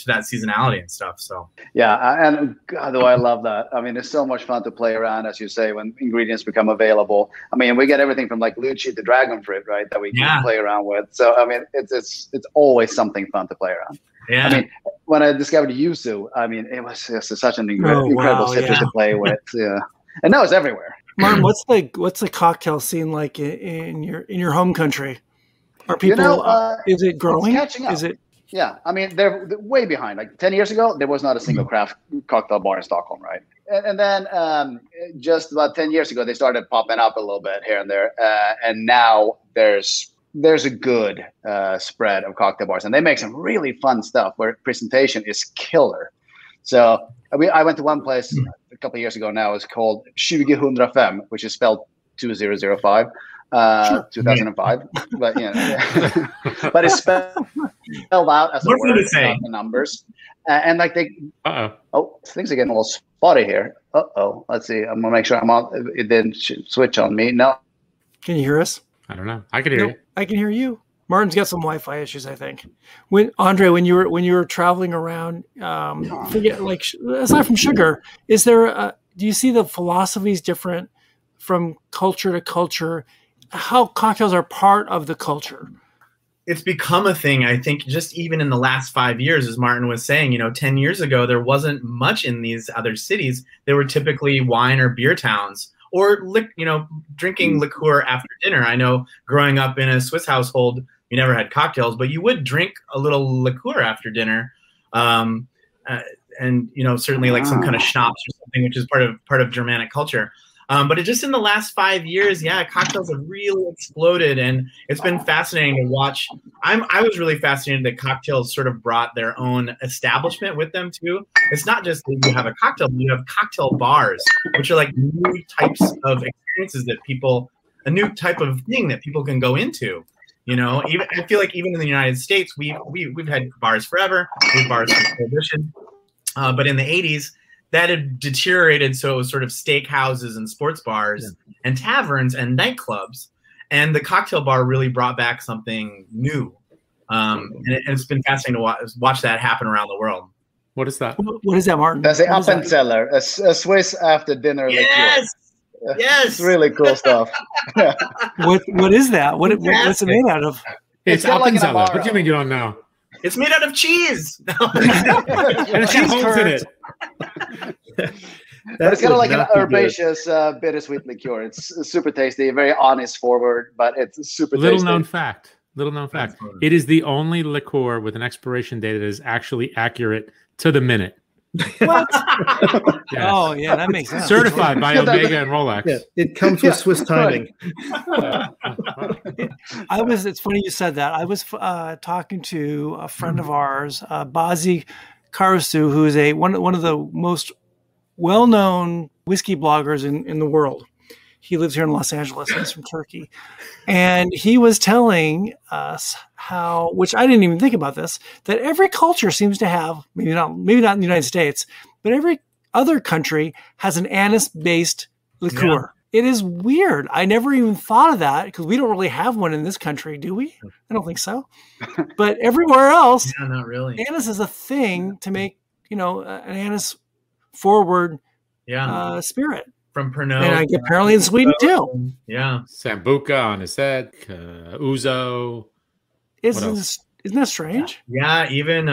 that seasonality and stuff. So and God, do I love that. I mean, it's so much fun to play around, as you say, when ingredients become available. I mean, we get everything from like lychee to dragon fruit, right, that we can play around with. So I mean, it's always something fun to play around. Yeah. I mean, when I discovered yuzu, I mean, it was just such an incredible citrus to play with. Yeah, and now it's everywhere. Martin, what's the cocktail scene like in your home country? Are people? Is it growing? It's catching up. Is it? Yeah, I mean they're way behind. Like 10 years ago, there was not a single craft cocktail bar in Stockholm, right? And then just about 10 years ago, they started popping up a little bit here and there, and now there's a good spread of cocktail bars, and they make some really fun stuff where presentation is killer. So I went to one place a couple of years ago now. It's called 2005, which is spelled 2005. 2005. But but it's spelled out as a word, not the numbers. And like things are getting a little spotty here. Let's see. I'm gonna make sure I'm on. It didn't switch on me. No. Can you hear us? I don't know. I can hear you. I can hear you. Martin's got some Wi-Fi issues, I think. Andr, when you were traveling around, aside from sugar, is there? Do you see the philosophies different from culture to culture how cocktails are part of the culture. It's become a thing. I think just even in the last 5 years, as Martin was saying, 10 years ago, there wasn't much in these other cities. They were typically wine or beer towns, or drinking liqueur after dinner. I know growing up in a Swiss household, you never had cocktails, but you would drink a little liqueur after dinner. And certainly like some kind of schnapps or something, which is part of Germanic culture. But just in the last 5 years, cocktails have really exploded, and it's been fascinating to watch. I was really fascinated that cocktails sort of brought their own establishment with them too. It's not just that you have a cocktail, but you have cocktail bars, which are like new types of experiences a new type of thing that people can go into. Even I feel like even in the United States, we've had bars forever. We have bars since Prohibition, but in the 80s. That had deteriorated, so it was sort of steakhouses and sports bars and taverns and nightclubs. And the cocktail bar really brought back something new. And it's been fascinating to watch that happen around the world. What is that? What is that, Martin? That's the Appenzeller, a Swiss after dinner liqueur. Yes. It's really cool stuff. What is that? What's it made out of? It's Appenzeller. Like, what do you mean you don't know? It's made out of cheese. And it's got holes in it. But it's kind of like an herbaceous, bittersweet liqueur. It's super tasty, very honest forward, but it's super tasty. Little known fact. It is the only liqueur with an expiration date that is actually accurate to the minute. What? Yes. Oh, yeah, that makes sense. Certified by Omega and Rolex. Yeah, it comes with Swiss timing. It's funny you said that. I was talking to a friend of ours, Bazi Karasu, who is one of the most well-known whiskey bloggers in the world. He lives here in Los Angeles. He's from Turkey. And he was telling us how, which I didn't even think about this, that every culture seems to have, maybe not in the United States, but every other country has an anise-based liqueur. Yeah. It is weird. I never even thought of that because we don't really have one in this country, do we? I don't think so. But everywhere else, not really. Anise is a thing to make, an anise forward spirit. From Pernod. And apparently in Sweden too. Yeah. Sambuca, anisette, ouzo. Isn't that strange? Yeah, even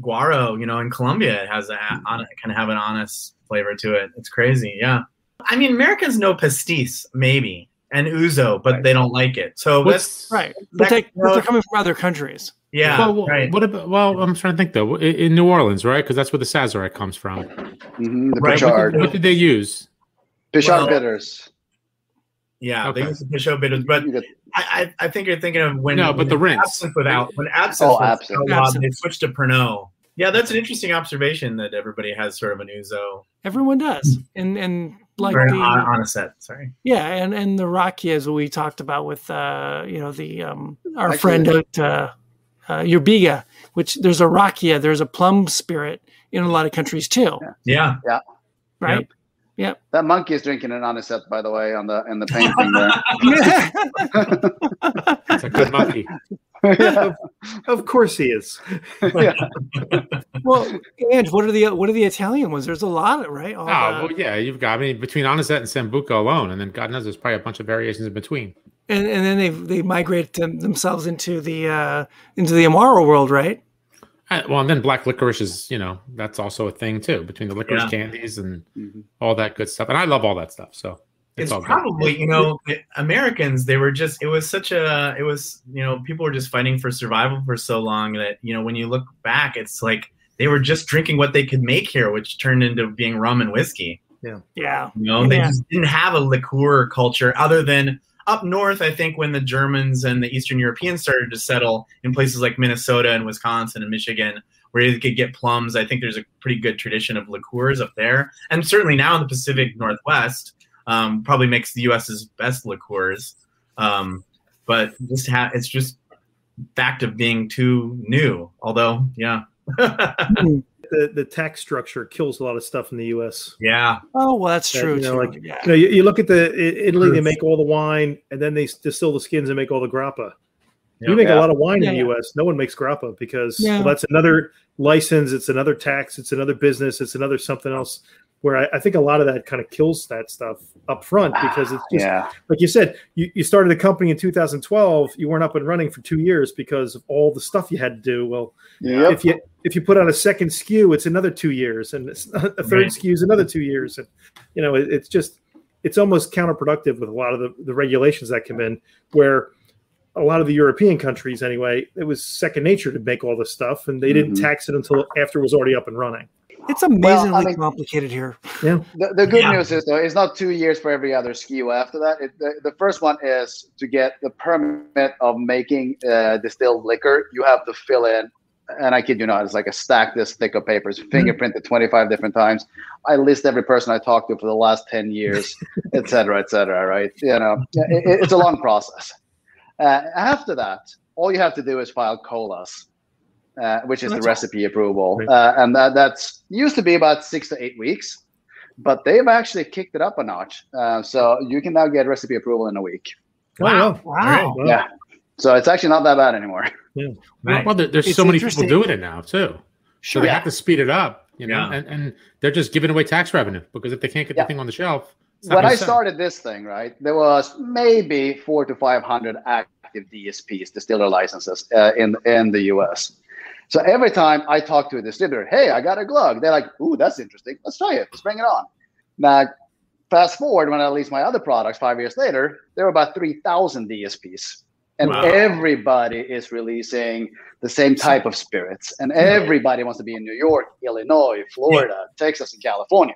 Guaro, in Colombia, it has kind of have an honest flavor to it. It's crazy. Yeah. I mean, Americans know pastis, maybe, and ouzo, but they don't like it. So that's right. But they're coming from other countries. Yeah. Right. What about? Well, I'm trying to think though. In New Orleans, right? Because that's where the Sazerac comes from. Mm-hmm, the Pichard. What did they use? Pichard bitters. Yeah, they use the Pichard bitters, but I think you're thinking of when. No, but the rinse. Absinthe when absinthe was outlawed, they switched to Pernod. Yeah, that's an interesting observation that everybody has sort of an ouzo. Everyone does, and like on a set. Sorry. Yeah, and the rakias we talked about with our friend at Yerbiga, which there's a rakia, there's a plum spirit in a lot of countries too. Yeah. Right. Yep. That monkey is drinking an anisette, by the way, in the painting there. It's a good monkey. Yeah. Of course he is. Yeah. Well, and what are the Italian ones? There's a lot, right? You've got between anisette and sambuca alone, and then God knows there's probably a bunch of variations in between. And then they migrate themselves into the Amaro world, right? And then black licorice is, that's also a thing too, between the licorice candies and all that good stuff. And I love all that stuff. So it's probably, the Americans, people were just fighting for survival for so long that, when you look back, it's like they were just drinking what they could make here, which turned into being rum and whiskey. Yeah. Yeah. They just didn't have a liqueur culture other than up north. I think when the Germans and the Eastern Europeans started to settle in places like Minnesota and Wisconsin and Michigan, where you could get plums, I think there's a pretty good tradition of liqueurs up there. And certainly now in the Pacific Northwest, probably makes the U.S.'s best liqueurs. But it's just fact of being too new. Although, yeah. The tax structure kills a lot of stuff in the U.S. Yeah. Oh, well, that's true. You look at Italy, they make all the wine, and then they distill the skins and make all the grappa. We make a lot of wine in the U.S. No one makes grappa because that's another license. It's another tax. It's another business. It's another something else. where I think a lot of that kind of kills that stuff up front, because it's just like you said, you started a company in 2012, you weren't up and running for 2 years because of all the stuff you had to do. Well, if you put out a second SKU, it's another 2 years, and a third SKU is another 2 years, and it's almost counterproductive with a lot of the regulations that come in, where a lot of the European countries, anyway, it was second nature to make all this stuff, and they didn't tax it until after it was already up and running. It's amazingly complicated here. Yeah. The good news is, though, it's not 2 years for every other SKU after that. The first one is to get the permit of making distilled liquor. You have to fill in, and I kid you not, it's like a stack this thick of papers, fingerprinted 25 different times. I list every person I talked to for the last 10 years, et cetera, right? It's a long process. After that, all you have to do is file COLAs. Which is the recipe approval. And that's used to be about 6 to 8 weeks, but they've actually kicked it up a notch. So you can now get recipe approval in a week. Wow. Yeah. So it's actually not that bad anymore. Yeah. Right. Well, there's so many people doing it now too. Sure. So they have to speed it up, and they're just giving away tax revenue, because if they can't get the thing on the shelf. When I started this thing, right, there was maybe 400 to 500 active DSPs, distiller licenses, in the US. So every time I talk to a distributor, hey, I got a Glogg, they're like, ooh, that's interesting. Let's try it. Let's bring it on. Now, fast forward when I released my other products 5 years later, there were about 3,000 DSPs. And everybody is releasing the same type of spirits. And everybody wants to be in New York, Illinois, Florida, Texas, and California.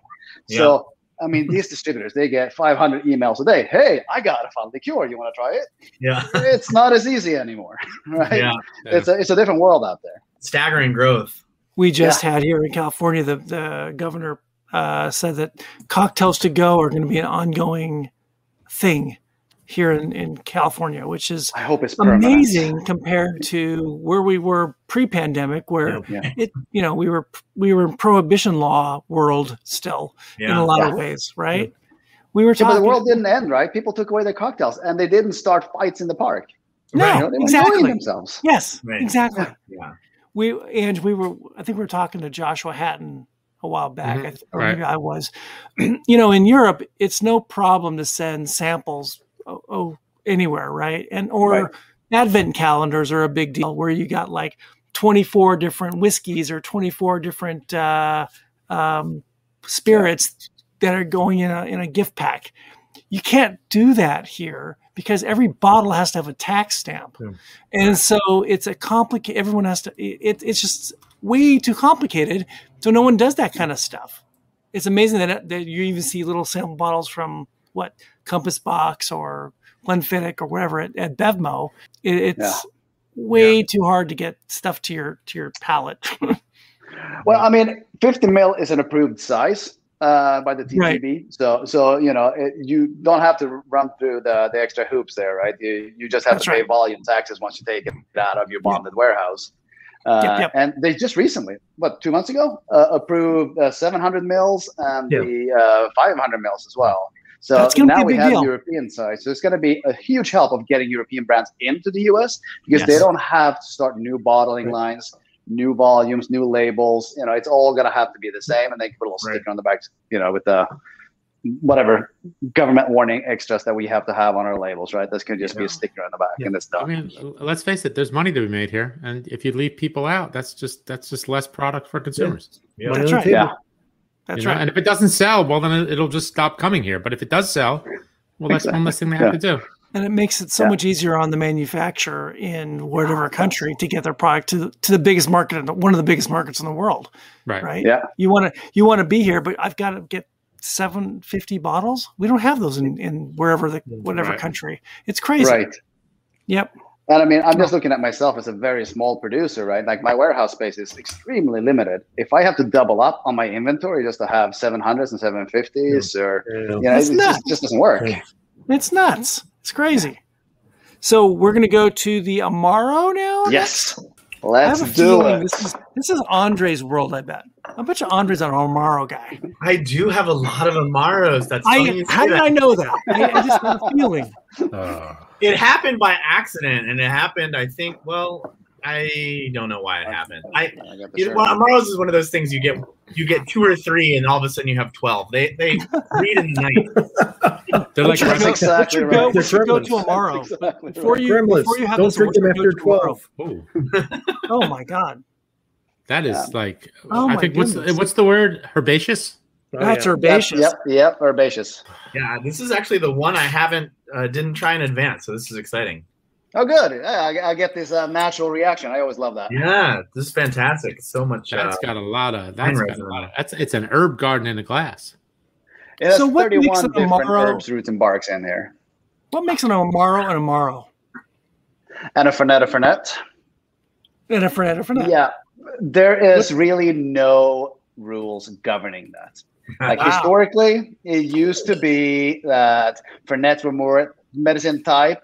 Yeah. So, I mean, these distributors, they get 500 emails a day. Hey, I got a fun liqueur. You want to try it? Yeah. It's not as easy anymore, right? Yeah. It's a different world out there. Staggering growth. We just had here in California, the governor said that cocktails to go are going to be an ongoing thing here in California, which is I hope it's amazing compared to where we were pre-pandemic, where we were in prohibition law world still in a lot of ways, right? We were talking, but the world didn't end, right? People took away their cocktails, and they didn't start fights in the park. No, they were exactly. enjoying themselves. Yes, exactly. Yeah. I think we were talking to Joshua Hatton a while back, or maybe I was. In Europe, it's no problem to send samples anywhere, right? Or advent calendars are a big deal, where you got like 24 different whiskeys or 24 different spirits that are going in a gift pack. You can't do that here, because every bottle has to have a tax stamp. Yeah. And so it's a complicated, everyone has to, it's just way too complicated. So no one does that kind of stuff. It's amazing that you even see little sample bottles from Compass Box or Glenfiddich or whatever at Bevmo. It's way too hard to get stuff to your palate. Well, I mean, 50 ml is an approved size by the TTB. Right. So you don't have to run through the extra hoops there, right? You just have to pay volume taxes once you take it out of your bonded warehouse. And they just recently, 2 months ago, approved 700 mils and the 500 mils as well. So now we have European size. So it's going to be a huge help of getting European brands into the US, because they don't have to start new bottling lines, new volumes, new labels. It's all going to have to be the same, and they can put a little sticker on the back, with the whatever government warning extras that we have to have on our labels, right? This can just be a sticker on the back, and it's done. I mean, let's face it, there's money to be made here, and if you leave people out, that's just less product for consumers. Yeah. That's right. Yeah. That's right. And if it doesn't sell, well, then it'll just stop coming here. But if it does sell, well, that's one less thing they have to do. And it makes it so much easier on the manufacturer in whatever country to get their product to the biggest market, one of the biggest markets in the world. Right. Yeah. You want to be here, but I've got to get 750 bottles. We don't have those in whatever country. It's crazy. Right. Yep. And I mean, I'm just looking at myself as a very small producer, right? Like my warehouse space is extremely limited. If I have to double up on my inventory just to have 700s and 750s, it just doesn't work. It's nuts. It's crazy. So we're going to go to the Amaro now? Yes. Let's do it. This is Andre's world, I bet. I bet you Andre's an Amaro guy. I do have a lot of Amaros. How did I know that? I just got a feeling. It happened by accident, and it happened, I think, I don't know why it happened. Well, Amaros is one of those things you get 2 or 3, and all of a sudden you have 12. They read in the night. They're like That's exactly right. We should go to Amaro Exactly before you have don't this. drink them after 12. oh, Oh my God, that is like Oh I my think goodness. what's the word? Herbaceous. that's yeah. herbaceous. Yep, herbaceous. Yeah, this is actually the one I didn't try in advance, so this is exciting. Oh, good. Yeah, I get this natural reaction. I always love that. Yeah, this is fantastic. So much. That's got a lot of. It's an herb garden in a glass. It has So what makes 31 an different Amaro- herbs, roots, and barks in here. What makes an Amaro an Amaro? And a Fernet. And a Fernet. Yeah, there is really no rules governing that. Like Wow. historically, it used to be that Fernets were more medicine type,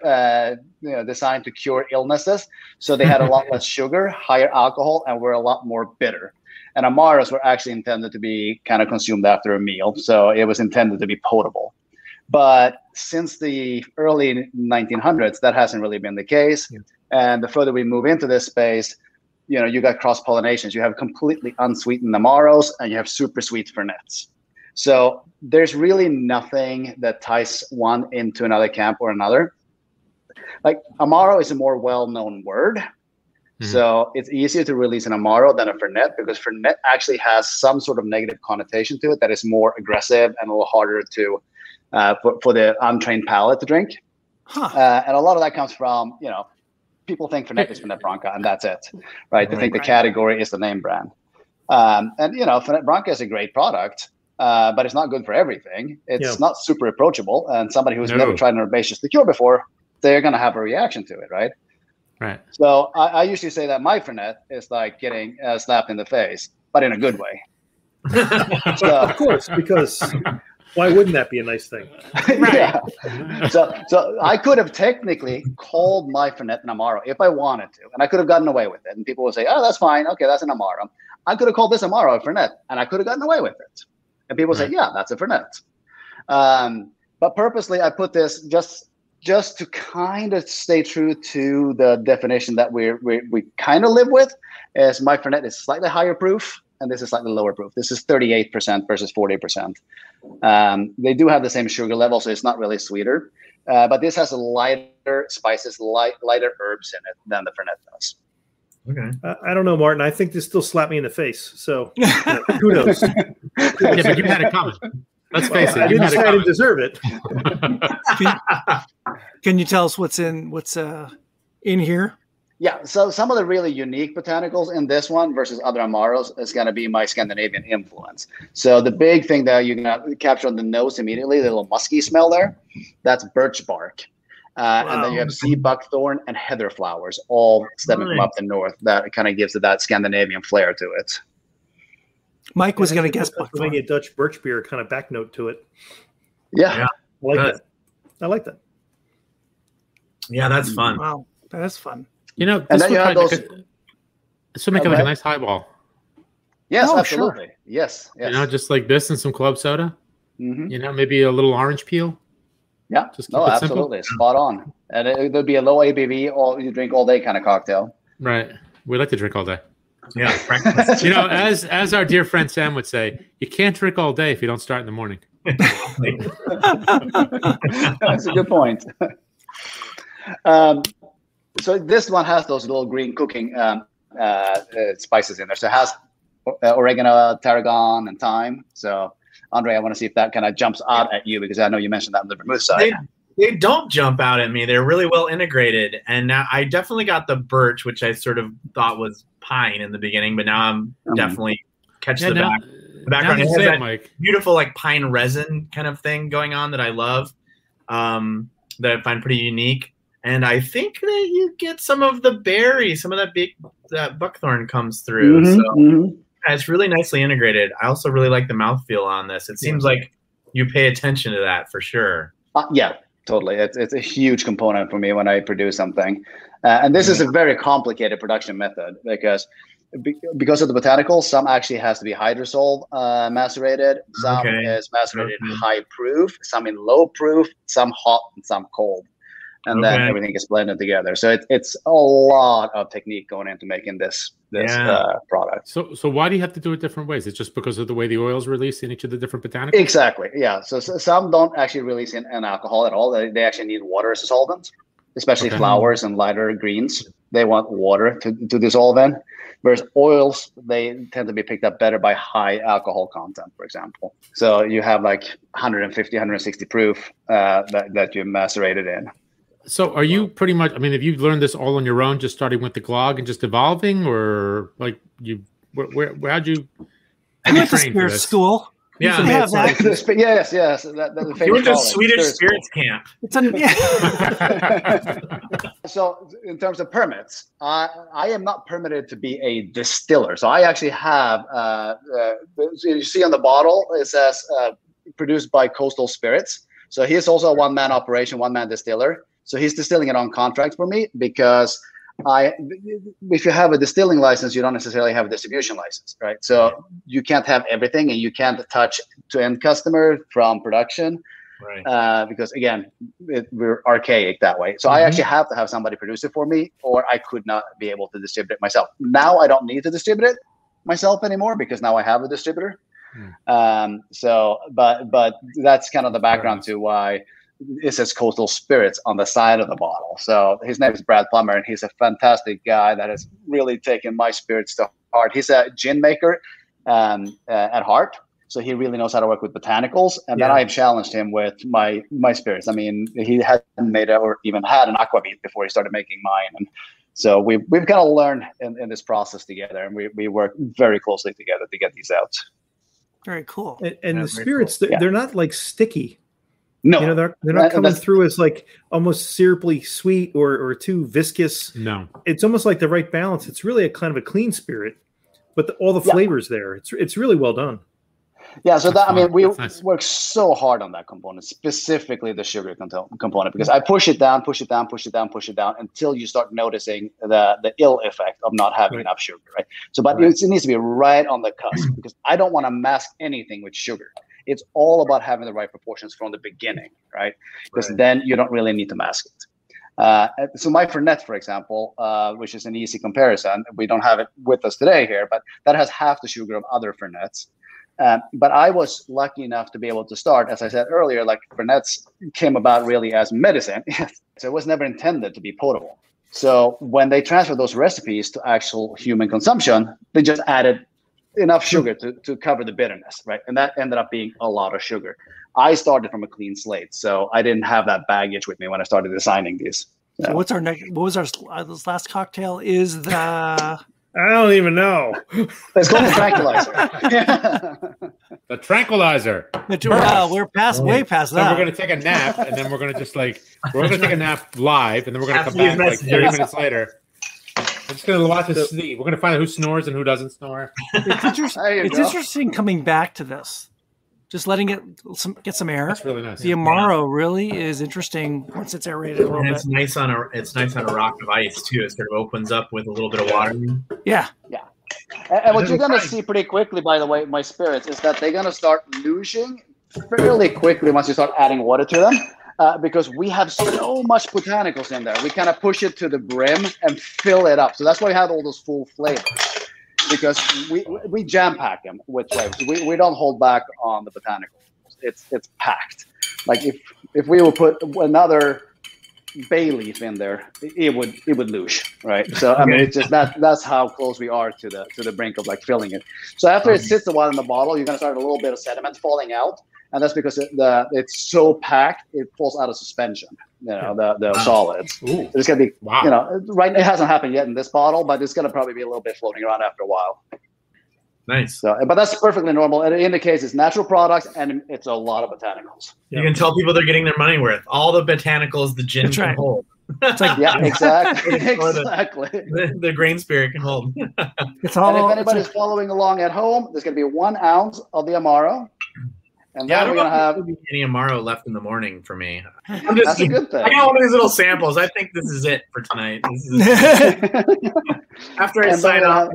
designed to cure illnesses. So they had a lot less sugar, higher alcohol, and were a lot more bitter. And Amaros were actually intended to be kind of consumed after a meal. So it was intended to be potable. But since the early 1900s, that hasn't really been the case. Yeah. And the further we move into this space, you got cross-pollinations. You have completely unsweetened Amaros, and you have super sweet Fernets. So there's really nothing that ties one into another camp or another. Like Amaro is a more well-known word. Mm-hmm. So it's easier to release an Amaro than a Fernet, because Fernet actually has some sort of negative connotation to it that is more aggressive and a little harder to for the untrained palate to drink. Huh. And a lot of that comes from, people think Fernet is Fernet Branca, and that's it, right? They think the category is the name brand. And, Fernet Branca is a great product, but it's not good for everything. It's not super approachable. And somebody who's never tried an herbaceous liqueur before, they're going to have a reaction to it, right? Right. So I usually say that my Fernet is like getting slapped in the face, but in a good way. So, of course, because why wouldn't that be a nice thing? Yeah. So I could have technically called my Fernet an Amaro if I wanted to, and I could have gotten away with it. And people would say, "Oh, that's fine. Okay, that's an Amaro." I could have called this Amaro a Fernet, and I could have gotten away with it. And people say, "Yeah, that's a Fernet." But purposely, I put this just to kind of stay true to the definition that we kind of live with. Is my Fernet is slightly higher proof, and this is slightly lower proof. This is 38% versus 40%. They do have the same sugar level, so it's not really sweeter. But this has a lighter spices, lighter herbs in it than the Fernet does. Okay. I don't know, Martin. I think this still slapped me in the face. So kudos. Yeah, but you had it coming. Let's face it. I didn't say I didn't deserve it. Can you tell us what's in here? Yeah, so some of the really unique botanicals in this one versus other Amaros is going to be my Scandinavian influence. So the big thing that you're going to capture on the nose immediately, the little musky smell there, that's birch bark. And then you have sea buckthorn and heather flowers, all stemming from up the north. That kind of gives it that Scandinavian flair to it. Mike was going to guess Pennsylvania Dutch birch beer kind of back note to it. Yeah. I like that. I like that. Yeah, that's fun. Wow, that's fun. This would make it like a nice highball. Yes, absolutely. Sure. Yes. Just like this and some club soda. Mm-hmm. Maybe a little orange peel. Yeah. Absolutely. Simple. Spot on. And it would be a low ABV, or you drink all day kind of cocktail. Right. We like to drink all day. Yeah. as our dear friend Sam would say, you can't drink all day if you don't start in the morning. That's a good point. So this one has those little green cooking spices in there. So it has oregano, tarragon, and thyme. So, Andre, I want to see if that kind of jumps out at you, because I know you mentioned that on the vermouth side. They don't jump out at me. They're really well integrated. And now I definitely got the birch, which I sort of thought was pine in the beginning, but now I'm definitely catch the background. It has that beautiful like pine resin kind of thing going on that I love, that I find pretty unique. And I think that you get some of the berry, some of that buckthorn comes through. Yeah, it's really nicely integrated. I also really like the mouthfeel on this. It seems like you pay attention to that for sure. Yeah, totally. It's a huge component for me when I produce something. And this is a very complicated production method, because of the botanicals, some actually has to be hydrosol macerated. Some is macerated high proof, some in low proof, some hot, and some cold. and then everything is blended together. So it's a lot of technique going into making this product. So why do you have to do it different ways? It's just because of the way the oils release in each of the different botanicals? Exactly. Yeah. So some don't actually release in alcohol at all. They actually need water as a solvent, especially flowers and lighter greens. They want water to dissolve in. Whereas oils, they tend to be picked up better by high alcohol content, for example. So you have like 150, 160 proof that you macerated in. So are you pretty much, I mean, have you learned this all on your own, just starting with the Glogg and just evolving, or like how'd you train for this? School. Yeah. Have that. Yes. You went to Swedish spirits camp. So in terms of permits, I am not permitted to be a distiller. So I actually have, you see on the bottle, it says produced by Coastal Spirits. So he's also a one-man operation, one-man distiller. So he's distilling it on contract for me because if you have a distilling license, you don't necessarily have a distribution license, right? So you can't have everything, and you can't touch to end customer from production, right? Because again, we're archaic that way. So I actually have to have somebody produce it for me, or I could not be able to distribute it myself. Now I don't need to distribute it myself anymore because now I have a distributor. But that's kind of the background to why it says Coastal Spirits on the side of the bottle. So his name is Brad Plummer, and he's a fantastic guy that has really taken my spirits to heart. He's a gin maker at heart, so he really knows how to work with botanicals. And then I challenged him with my spirits. I mean, he hadn't made or even had an aquavit before he started making mine. And so we've kind of learned in this process together, and we work very closely together to get these out. Very cool. And the spirits, cool. They're not like sticky. No, you know, they're not coming through as like almost syruply sweet or too viscous. No, it's almost like the right balance. It's really a kind of a clean spirit, but all the flavors there. It's really well done. Yeah, so that, I mean, we work so hard on that component, specifically the sugar component, because I push it down until you start noticing the ill effect of not having enough sugar, right? So, but it needs to be right on the cusp, because I don't want to mask anything with sugar. It's all about having the right proportions from the beginning, right? Because then you don't really need to mask it. So my Fernet, for example, which is an easy comparison, we don't have it with us today here, but that has half the sugar of other Fernets. But I was lucky enough to be able to start, as I said earlier, like Fernets came about really as medicine. So it was never intended to be potable. So when they transferred those recipes to actual human consumption, they just added enough sugar to cover the bitterness, right? And that ended up being a lot of sugar. I started from a clean slate, so I didn't have that baggage with me when I started designing these. So what's our next? What was our this last cocktail? Is the I don't even know. It's called the Tranquilizer. The Tranquilizer. Wow, we're way past that. So we're going to take a nap, and then we're going to just we're going to take a nap live, and then we're going to come back like 30 minutes later. We're just going to watch this sleep. We're going to find out who snores and who doesn't snore. It's interesting coming back to this. Just letting it get some air. That's really nice. The Amaro really is interesting once it's aerated a little bit. It's nice on a rock of ice too. It sort of opens up with a little bit of water. Yeah. And what you're going to see pretty quickly, by the way, my spirits, is that they're going to start losing fairly quickly once you start adding water to them. Because we have so much botanicals in there. We kind of push it to the brim and fill it up. So that's why we have all those full flavors. Because we jam pack them with flavors. We don't hold back on the botanicals. It's packed. Like if we would put another bay leaf in there, it would lose, right? So I mean, it's just that's how close we are to the brink of like filling it. So after it sits a while in the bottle, you're gonna start a little bit of sediment falling out. And that's because it's so packed, it falls out of suspension, the solids. Ooh. It's going to be, right. It hasn't happened yet in this bottle, but it's going to probably be a little bit floating around after a while. Nice. So, but that's perfectly normal. It indicates it's natural products, and it's a lot of botanicals. You can tell people they're getting their money worth. All the botanicals the gin can hold. It's like, exactly. The grain spirit can hold. If anybody's following along at home, there's going to be 1 ounce of the Amaro. And yeah, we're gonna have any Amaro left in the morning for me. That's a good thing. I got one of these little samples. I think this is it for tonight. After I sign off,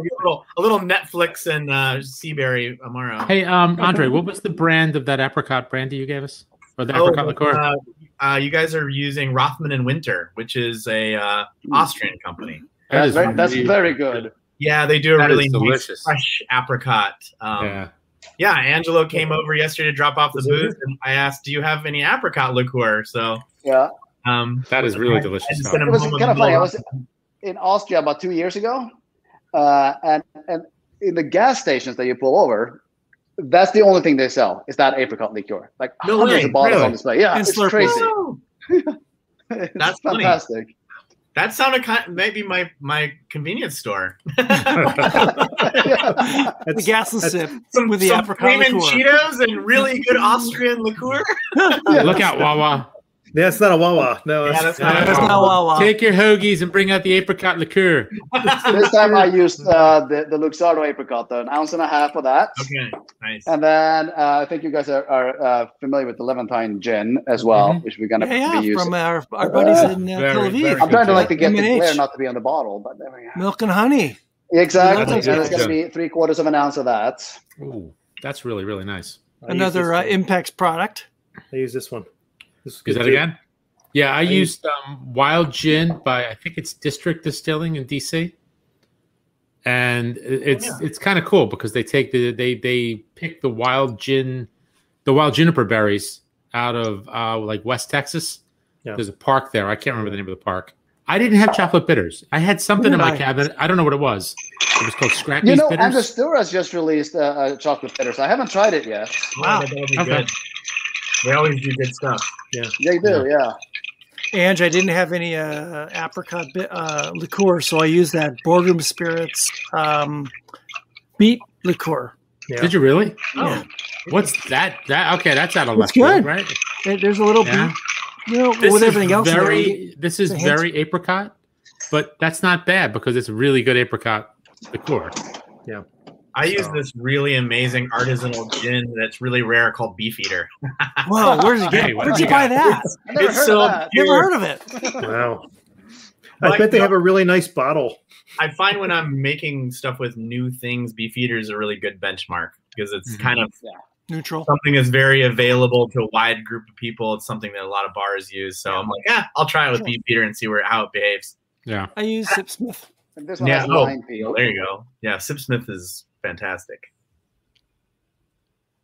a little Netflix and Seaberry Amaro. Hey, Andre, what was the brand of that apricot brandy you gave us? Or the apricot liqueur? you guys are using Rothman and Winter, which is a Austrian company. That's very good. Yeah, they do a really nice fresh apricot. Yeah, Angelo came over yesterday to drop off the booth, and I asked, "Do you have any apricot liqueur?" So yeah, that is really delicious. It was kind of funny. I was in Austria about 2 years ago, and in the gas stations that you pull over, that's the only thing they sell is that apricot liqueur. Like hundreds of bottles on display. Yeah, it's crazy. That's fantastic. That sounded maybe my convenience store. The gas and sip with the apricot cream and liqueur. Cheetos and really good Austrian liqueur. Look out, Wawa. Yeah, it's not a Wawa. No, that's That's not Wawa. Take your hoagies and bring out the apricot liqueur. This time I used the Luxardo apricot, an ounce and a half of that. Okay, nice. And then I think you guys are familiar with the Levantine Gin as well, which we're going to be using. From our buddies in Tel Aviv. I'm trying to get the M&H. glare not to be on the bottle, but there we go. Milk and honey. Exactly. Well, And it's going to be 3/4 of an ounce of that. Ooh, that's really, really nice. Another Impex product. I use this one. Is that again? Yeah, I used Wild Gin by, I think it's District Distilling in DC, and it's kind of cool because they take they pick the wild juniper berries out of like West Texas. Yeah. There's a park there. I can't remember the name of the park. I didn't have chocolate bitters. I had something in my cabinet. I don't know what it was. It was called Scrappy's Bitters. Andr has just released chocolate bitters. I haven't tried it yet. Wow, that'll be good. They always do good stuff. Yeah, they do. Yeah. And I didn't have any apricot liqueur, so I used that Boardroom Spirits beet liqueur. Yeah. Did you really? Yeah. What's that? Okay, that's out of left good, field, right? There's a little beet. With everything else. This is very apricot, but that's not bad because it's really good apricot liqueur. Yeah. I use this really amazing artisanal gin that's really rare called Beefeater. Whoa, where'd you buy that? Never heard of it. Wow. I bet they have a really nice bottle. I find when I'm making stuff with new things, Beefeater is a really good benchmark because it's kind of neutral. Something that's very available to a wide group of people. It's something that a lot of bars use. So I'm like, I'll try it with Beefeater and see how it behaves. Yeah. I use Sipsmith. This one has lime peel. There you go. Yeah, Sipsmith is fantastic.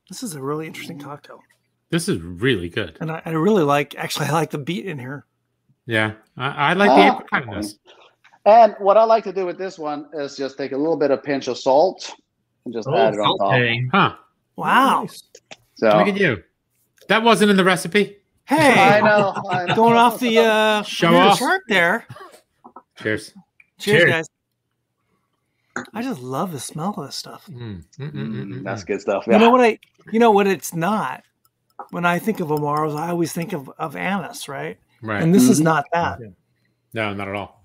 This is a really interesting cocktail. This is really good. And I really like the beet in here. Yeah. I like the apricot in this. And what I like to do with this one is just take a little bit of pinch of salt and just add it on top. Huh. Wow. So look at you. That wasn't in the recipe. Hey. I know. Going off the show off chart there. Cheers. Cheers, guys. I just love the smell of this stuff. That's good stuff. Yeah. You know what it's not? When I think of Amaros, I always think of anise, right? Right. And this is not that. No, not at all.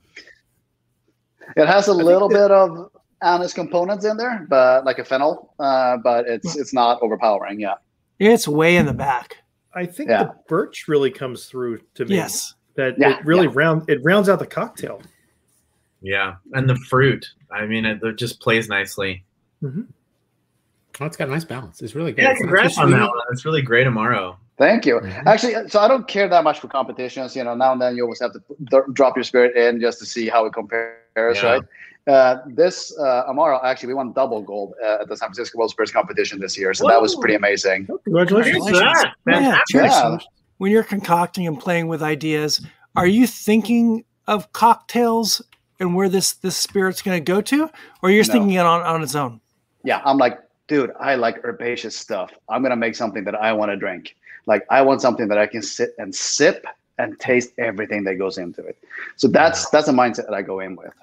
It has a little bit of anise components in there, but like a fennel, but it's not overpowering. Yeah. It's way in the back. I think the birch really comes through to me. Yes. That it really rounds out the cocktail. Yeah, and the fruit. I mean, it just plays nicely. Mm-hmm. Oh, it's got a nice balance. It's really good. Yeah, congrats on that one. It's really great, Amaro. Thank you. Actually, so I don't care that much for competitions. You know, now and then you always have to drop your spirit in just to see how it compares, right? This Amaro, actually, we won double gold at the San Francisco World Spirits Competition this year, so that was pretty amazing. Oh, congratulations! Yeah. When you're concocting and playing with ideas, are you thinking of cocktails and where this spirit's going to go to, or you're just thinking it on its own? Yeah, I'm like, dude, I like herbaceous stuff. I'm going to make something that I want to drink. Like, I want something that I can sit and sip and taste everything that goes into it. So that's a mindset that I go in with.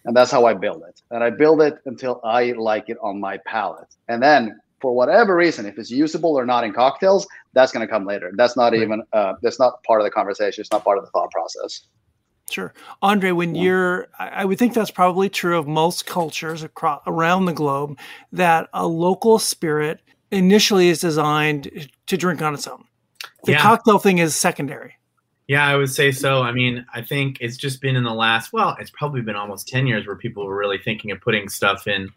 And that's how I build it. And I build it until I like it on my palate. And then for whatever reason, if it's usable or not in cocktails, that's going to come later. That's not even, that's not part of the conversation. It's not part of the thought process. Sure. Andre, when I would think that's probably true of most cultures around the globe, that a local spirit initially is designed to drink on its own. The cocktail thing is secondary. Yeah, I would say so. I mean, I think it's just been in the last, it's probably been almost 10 years where people were really thinking of putting stuff in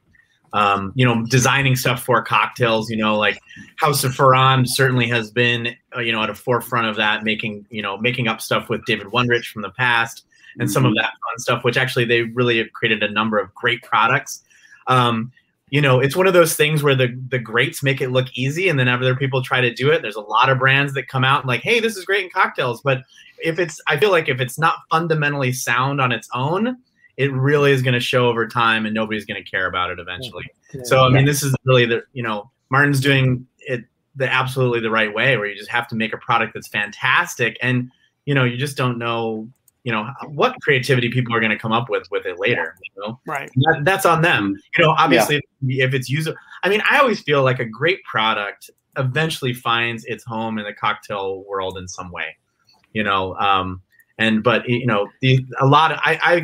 designing stuff for cocktails, like House of Ferrand certainly has been, at a forefront of that, making up stuff with David Wondrich from the past and some of that fun stuff, which actually they really have created a number of great products. It's one of those things where the greats make it look easy and then other people try to do it. There's a lot of brands that come out and like, hey, this is great in cocktails. But I feel like if it's not fundamentally sound on its own, it really is going to show over time and nobody's going to care about it eventually. Yeah. So, I mean, this is really Martin's doing it absolutely the right way, where you just have to make a product that's fantastic. And, you just don't know, what creativity people are going to come up with it later. Right. That's on them. Obviously, if it's user, I mean, I always feel like a great product eventually finds its home in the cocktail world in some way, I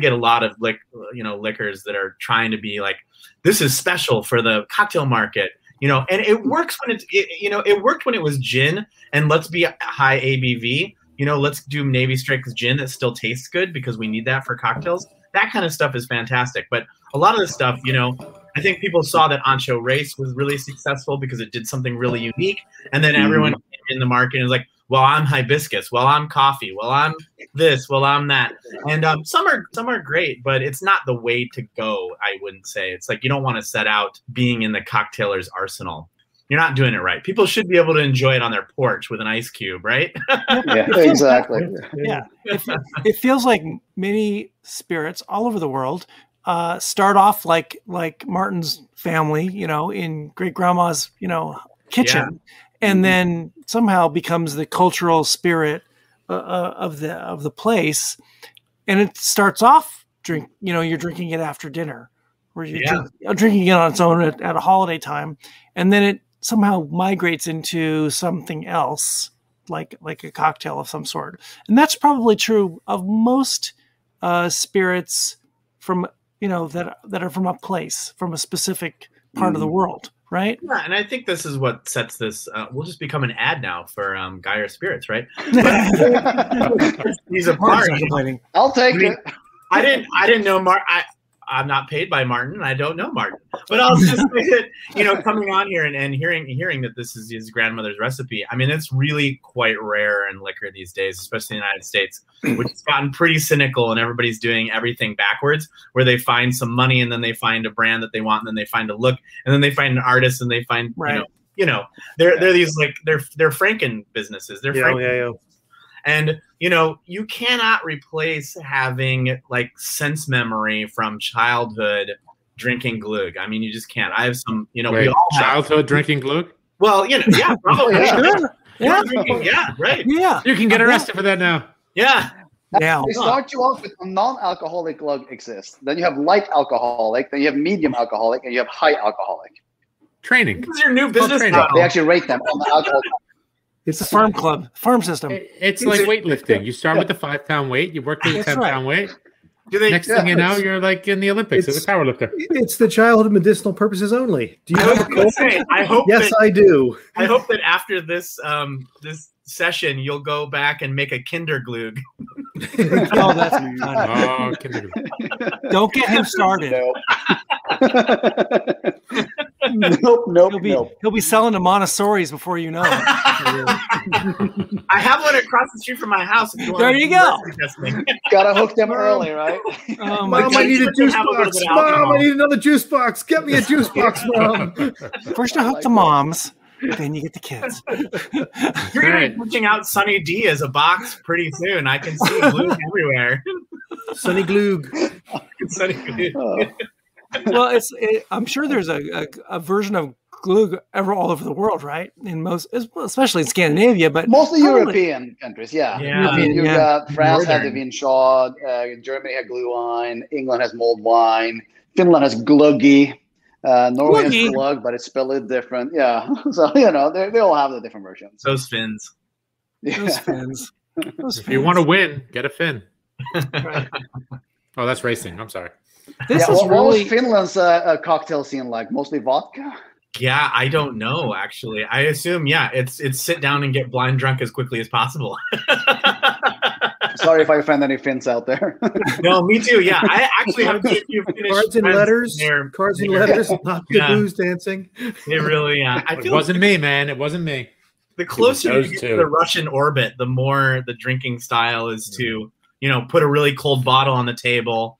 get a lot of liquors that are trying to be like, this is special for the cocktail market, and it works when it worked when it was gin and let's be high ABV, let's do Navy Strix gin that still tastes good because we need that for cocktails. That kind of stuff is fantastic. But a lot of the stuff, I think people saw that Ancho Race was really successful because it did something really unique. And then everyone in the market is like, well, I'm hibiscus. Well, I'm coffee. Well, I'm this. Well, I'm that. And some are great, but it's not the way to go, I wouldn't say. It's like you don't want to set out being in the cocktailer's arsenal. You're not doing it right. People should be able to enjoy it on their porch with an ice cube, right? Yeah, exactly. Yeah. It feels like many spirits all over the world start off like Martin's family, in great grandma's, kitchen. Yeah. And then somehow becomes the cultural spirit of the place, and it starts off you're drinking it after dinner, or you're drinking it on its own at a holiday time, and then it somehow migrates into something else, like a cocktail of some sort. And that's probably true of most spirits from that are from a place, from a specific part of the world. Right. Yeah, and I think this is what sets this. We'll just become an ad now for Geijer Spirits, right? He's a part. I'll take it. I didn't know Martin. I'm not paid by Martin. I don't know Martin, but I'll just say that coming on here and hearing that this is his grandmother's recipe. I mean, it's really quite rare in liquor these days, especially in the United States, which has gotten pretty cynical, and everybody's doing everything backwards, where they find some money and then they find a brand that they want, and then they find a look, and then they find an artist, and they find they're these they're Franken businesses. They're Franken. And, you cannot replace having sense memory from childhood drinking Glogg. I mean, you just can't. I have some, we all have childhood drinking Glogg. Well, yeah, probably. Yeah, right. Yeah. You can get arrested for that now. Yeah. Now they start you off with a non-alcoholic Glogg exists. Then you have light alcoholic. Then you have medium alcoholic, and you have high alcoholic. Training. This is your new business model. They actually rate them on the alcohol. It's a farm club, farm system. It's like weightlifting. You start with the 5-pound weight, you work to the 10-pound weight. Next thing you know, you're like in the Olympics as a powerlifter. It's the childhood medicinal purposes only. Do you I hope yes, I do. I hope that after this this session, you'll go back and make a Kinder Glogg. Oh, that's fun. Oh, Kinder. Don't get him started. Nope. He'll be selling to Montessori's before you know it. I have one across the street from my house. There you go. Gotta hook them early, right? Oh, Mom, I need a juice box. Mom, I need another juice box. Get me a juice box, Mom. First, I hook the moms, then you get the kids. You're going to be pushing out Sunny D as a box pretty soon. I can see Glogg everywhere. Sunny Glogg. Sunny Glogg. Well, I'm sure there's a version of Glogg all over the world, right? In most, especially in Scandinavia, but mostly European countries. Yeah. You got France had the Vinchard, Germany had Glühwein, England has mulled wine, Finland has Glöggi, Norway has Glögg, but it's spelled different. Yeah, so they all have the different versions. Those Finns. Those Finns. If you want to win, get a Finn. Right. Oh, that's racing. I'm sorry. What was Finland's cocktail scene like? Mostly vodka? Yeah, I don't know, actually. I assume, it's sit down and get blind drunk as quickly as possible. Sorry if I offend any Finns out there. No, me too. Yeah, I actually have a few Finnish Cards and friends letters. there. Cards and letters. Not the booze dancing. It really, I It feel wasn't me, man. It wasn't me. the closer you those get two. to the Russian orbit, the more the drinking style is to, put a really cold bottle on the table,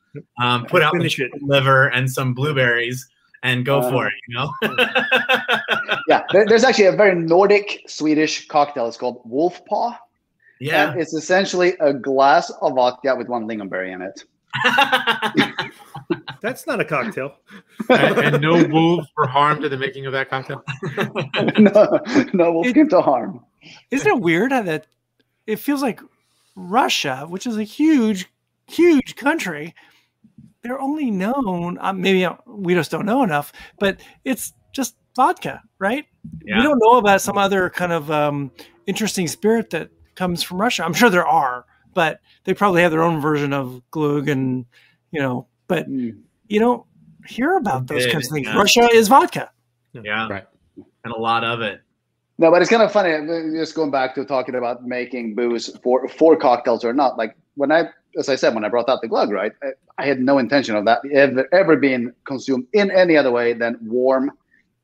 put out Finish it. liver and some blueberries, and go for it. Yeah, there's actually a very Nordic Swedish cocktail. It's called Wolf Paw. Yeah. And it's essentially a glass of vodka with one lingonberry in it. That's not a cocktail. And no wolves were harmed in the making of that cocktail? No wolf came to harm. Isn't it weird that it feels like Russia, which is a huge, huge country, they're only known, maybe we just don't know enough, but it's just vodka, right? Yeah. We don't know about some other kind of interesting spirit that comes from Russia. I'm sure there are, but they probably have their own version of Glogg and, but you don't hear about those kinds of things. Yeah. Russia is vodka. Yeah. Right. And a lot of it. No, but it's kind of funny. Just going back to talking about making booze for cocktails or not. Like as I said, when I brought out the Glogg, right, I had no intention of that ever being consumed in any other way than warm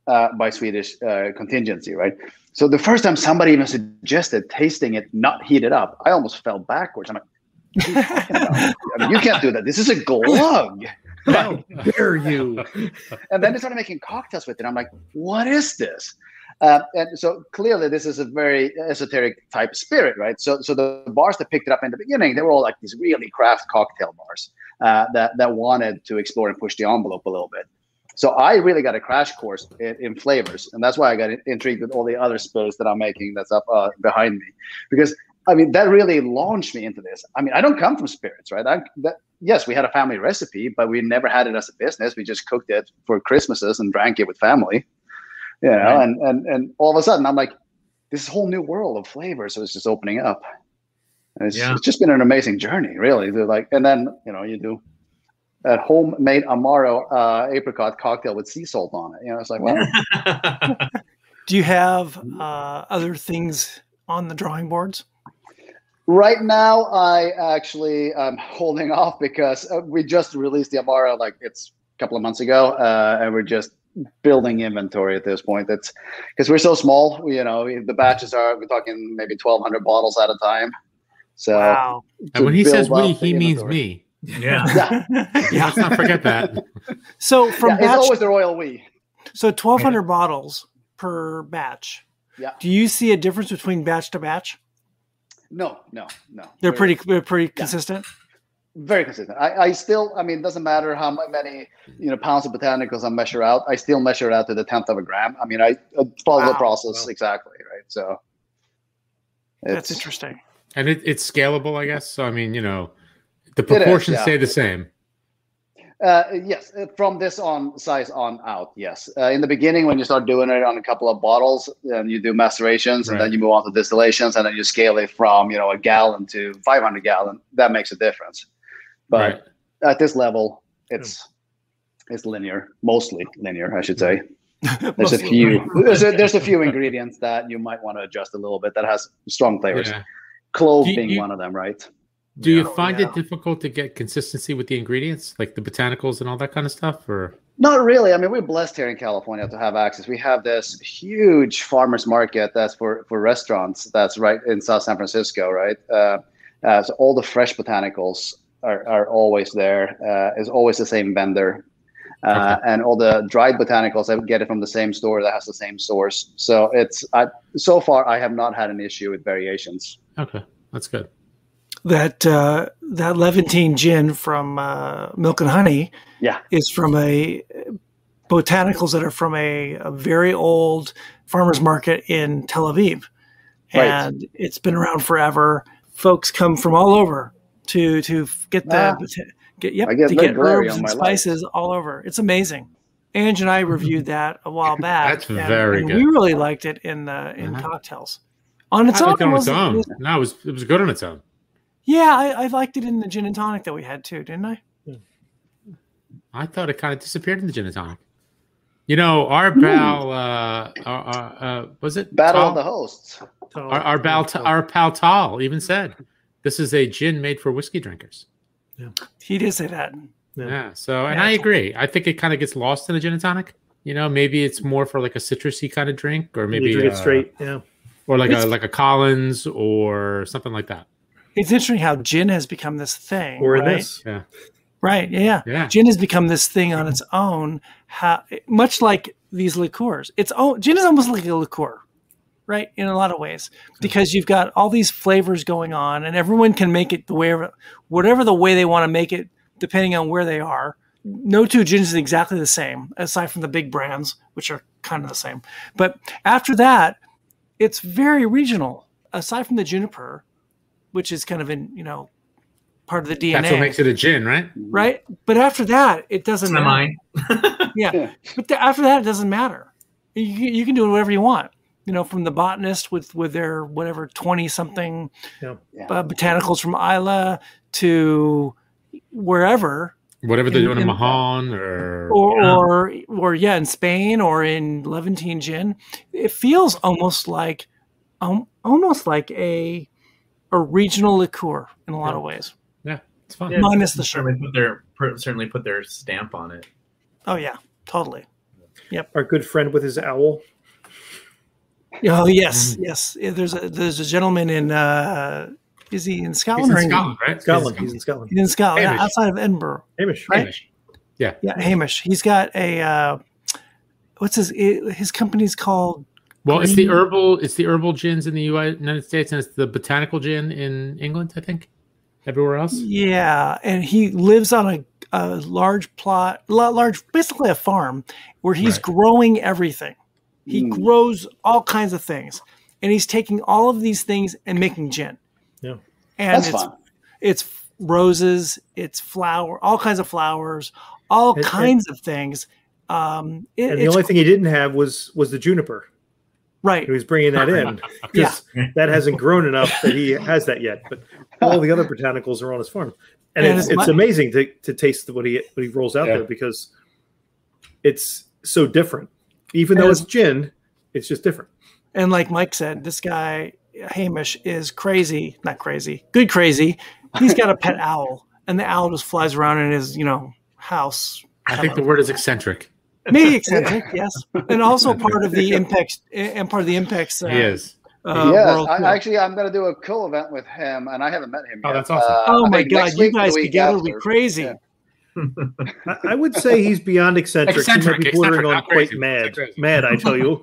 by Swedish contingency, right? So the first time somebody even suggested tasting it not heated up, I almost fell backwards. I'm like, what are you talking about? I mean, you can't do that. This is a Glogg. How dare you? And then they started making cocktails with it. I'm like, what is this? And so clearly this is a very esoteric type spirit, right? So the bars that picked it up in the beginning, they were all like these really craft cocktail bars that wanted to explore and push the envelope a little bit. So I really got a crash course in flavors. And that's why I got intrigued with all the other spirits that I'm making that's up behind me. Because, I mean, that really launched me into this. I mean, I don't come from spirits, right? Yes, we had a family recipe, but we never had it as a business. We just cooked it for Christmases and drank it with family. Right. And all of a sudden I'm like, this whole new world of flavors is just opening up. And it's just been an amazing journey, really. And then, you do a homemade Amaro apricot cocktail with sea salt on it. It's like, well. Do you have other things on the drawing boards? Right now, I actually am holding off because we just released the Amaro it's a couple of months ago, and we're just building inventory at this point. It's because we're so small. The batches we're talking maybe 1,200 bottles at a time. So, wow. And when he says we, he means me. Yeah. Let's not forget that. So from it's always the royal we. So 1,200 bottles per batch. Yeah. Do you see a difference between batch to batch? No. They're pretty consistent. Very consistent. I still, it doesn't matter how many pounds of botanicals I measure out. I still measure it out to the 10th of a gram. I follow the process exactly, right? So that's interesting. And it's scalable, I guess. So the proportions stay the same. Yes, from this size on out. Yes, in the beginning when you start doing it on a couple of bottles, and you do macerations, and then you move on to distillations, and then you scale it from a gallon to 500 gallon. That makes a difference. But at this level, it's linear, mostly linear, I should say. There's a few ingredients that you might want to adjust a little bit that has strong flavors. Yeah. Clove being one of them, right? Do you find it difficult to get consistency with the ingredients, like the botanicals and all that kind of stuff, or? Not really. We're blessed here in California to have access. We have this huge farmers market that's for restaurants that's right in South San Francisco, right? So all the fresh botanicals are always there. It's always the same vendor. And all the dried botanicals, I get it from the same store that has the same source. So so far I have not had an issue with variations. Okay, that's good. That Levantine Gin from Milk and Honey is from botanicals that are from a very old farmer's market in Tel Aviv. And it's been around forever. Folks come from all over to get get herbs and spices all over. It's amazing. Ange and I reviewed that a while back. That's very good. We really liked it in cocktails. On its own, it was good on its own. Yeah, I liked it in the gin and tonic that we had too, didn't I? I thought it kind of disappeared in the gin and tonic. Our pal, was it Battle Tal? of the Hosts? Our pal Tal even said this is a gin made for whiskey drinkers. He did say that. Yeah. So, and I agree. I think it kind of gets lost in a gin and tonic. You know, maybe it's more for like a citrusy kind of drink, or maybe drink it straight. Yeah. Or like a Collins or something like that. It's interesting how gin has become this thing. Or right? this. Yeah. Right. Yeah. Gin has become this thing on its own. Much like these liqueurs. Gin is almost like a liqueur, right? In a lot of ways, because you've got all these flavors going on, and everyone can make it whatever the way they want to make it, depending on where they are. No two gins is exactly the same, aside from the big brands, which are kind of the same. But after that, it's very regional. Aside from the juniper, which is kind of part of the DNA. That's what makes it a gin, right? Right. But after that, it doesn't matter. Yeah. But after that, it doesn't matter. You can do whatever you want. From the botanist with their whatever 20-something botanicals from Isla to wherever. Whatever they're doing in Mahon or in Spain or in Levantine Gin, it feels almost like a regional liqueur in a lot of ways. Yeah, it's fun. Minus the sugar. Certainly put their stamp on it. Oh yeah, totally. Yep. Our good friend with his owl. Oh yes. There's a gentleman in. Is he in Scotland? He's in Scotland, right? Scotland. He's in Scotland. He's in Scotland, outside of Edinburgh. Hamish. Right? Hamish. Yeah. Yeah, Hamish. He's got a what's his company's called? Well, it's the herbal gins in the United States, and it's the botanical gin in England, I think. Everywhere else. Yeah, and he lives on a large plot, basically a farm, where he's growing everything. He grows all kinds of things, and he's taking all of these things and making gin. Yeah, and that's fun. It's roses, it's all kinds of flowers, all kinds of things. And the only thing he didn't have was the juniper. Right. He was bringing that in because that hasn't grown enough that he has that yet. But all the other botanicals are on his farm, and it's amazing to taste what he rolls out there because it's so different. Even though it's gin, it's just different. And like Mike said, this guy Hamish is crazy, not crazy, good crazy. He's got a pet owl, and the owl just flies around in his house. I think the word is eccentric. Maybe eccentric, yes, and also part of the Impex. And part of the Impex. He is. World I'm going to do a co-event with him, and I haven't met him yet. Oh, that's awesome. Oh my God, you guys together would be crazy. Yeah. I would say he's beyond eccentric. He might be bordering on quite crazy. mad. Mad, I tell you.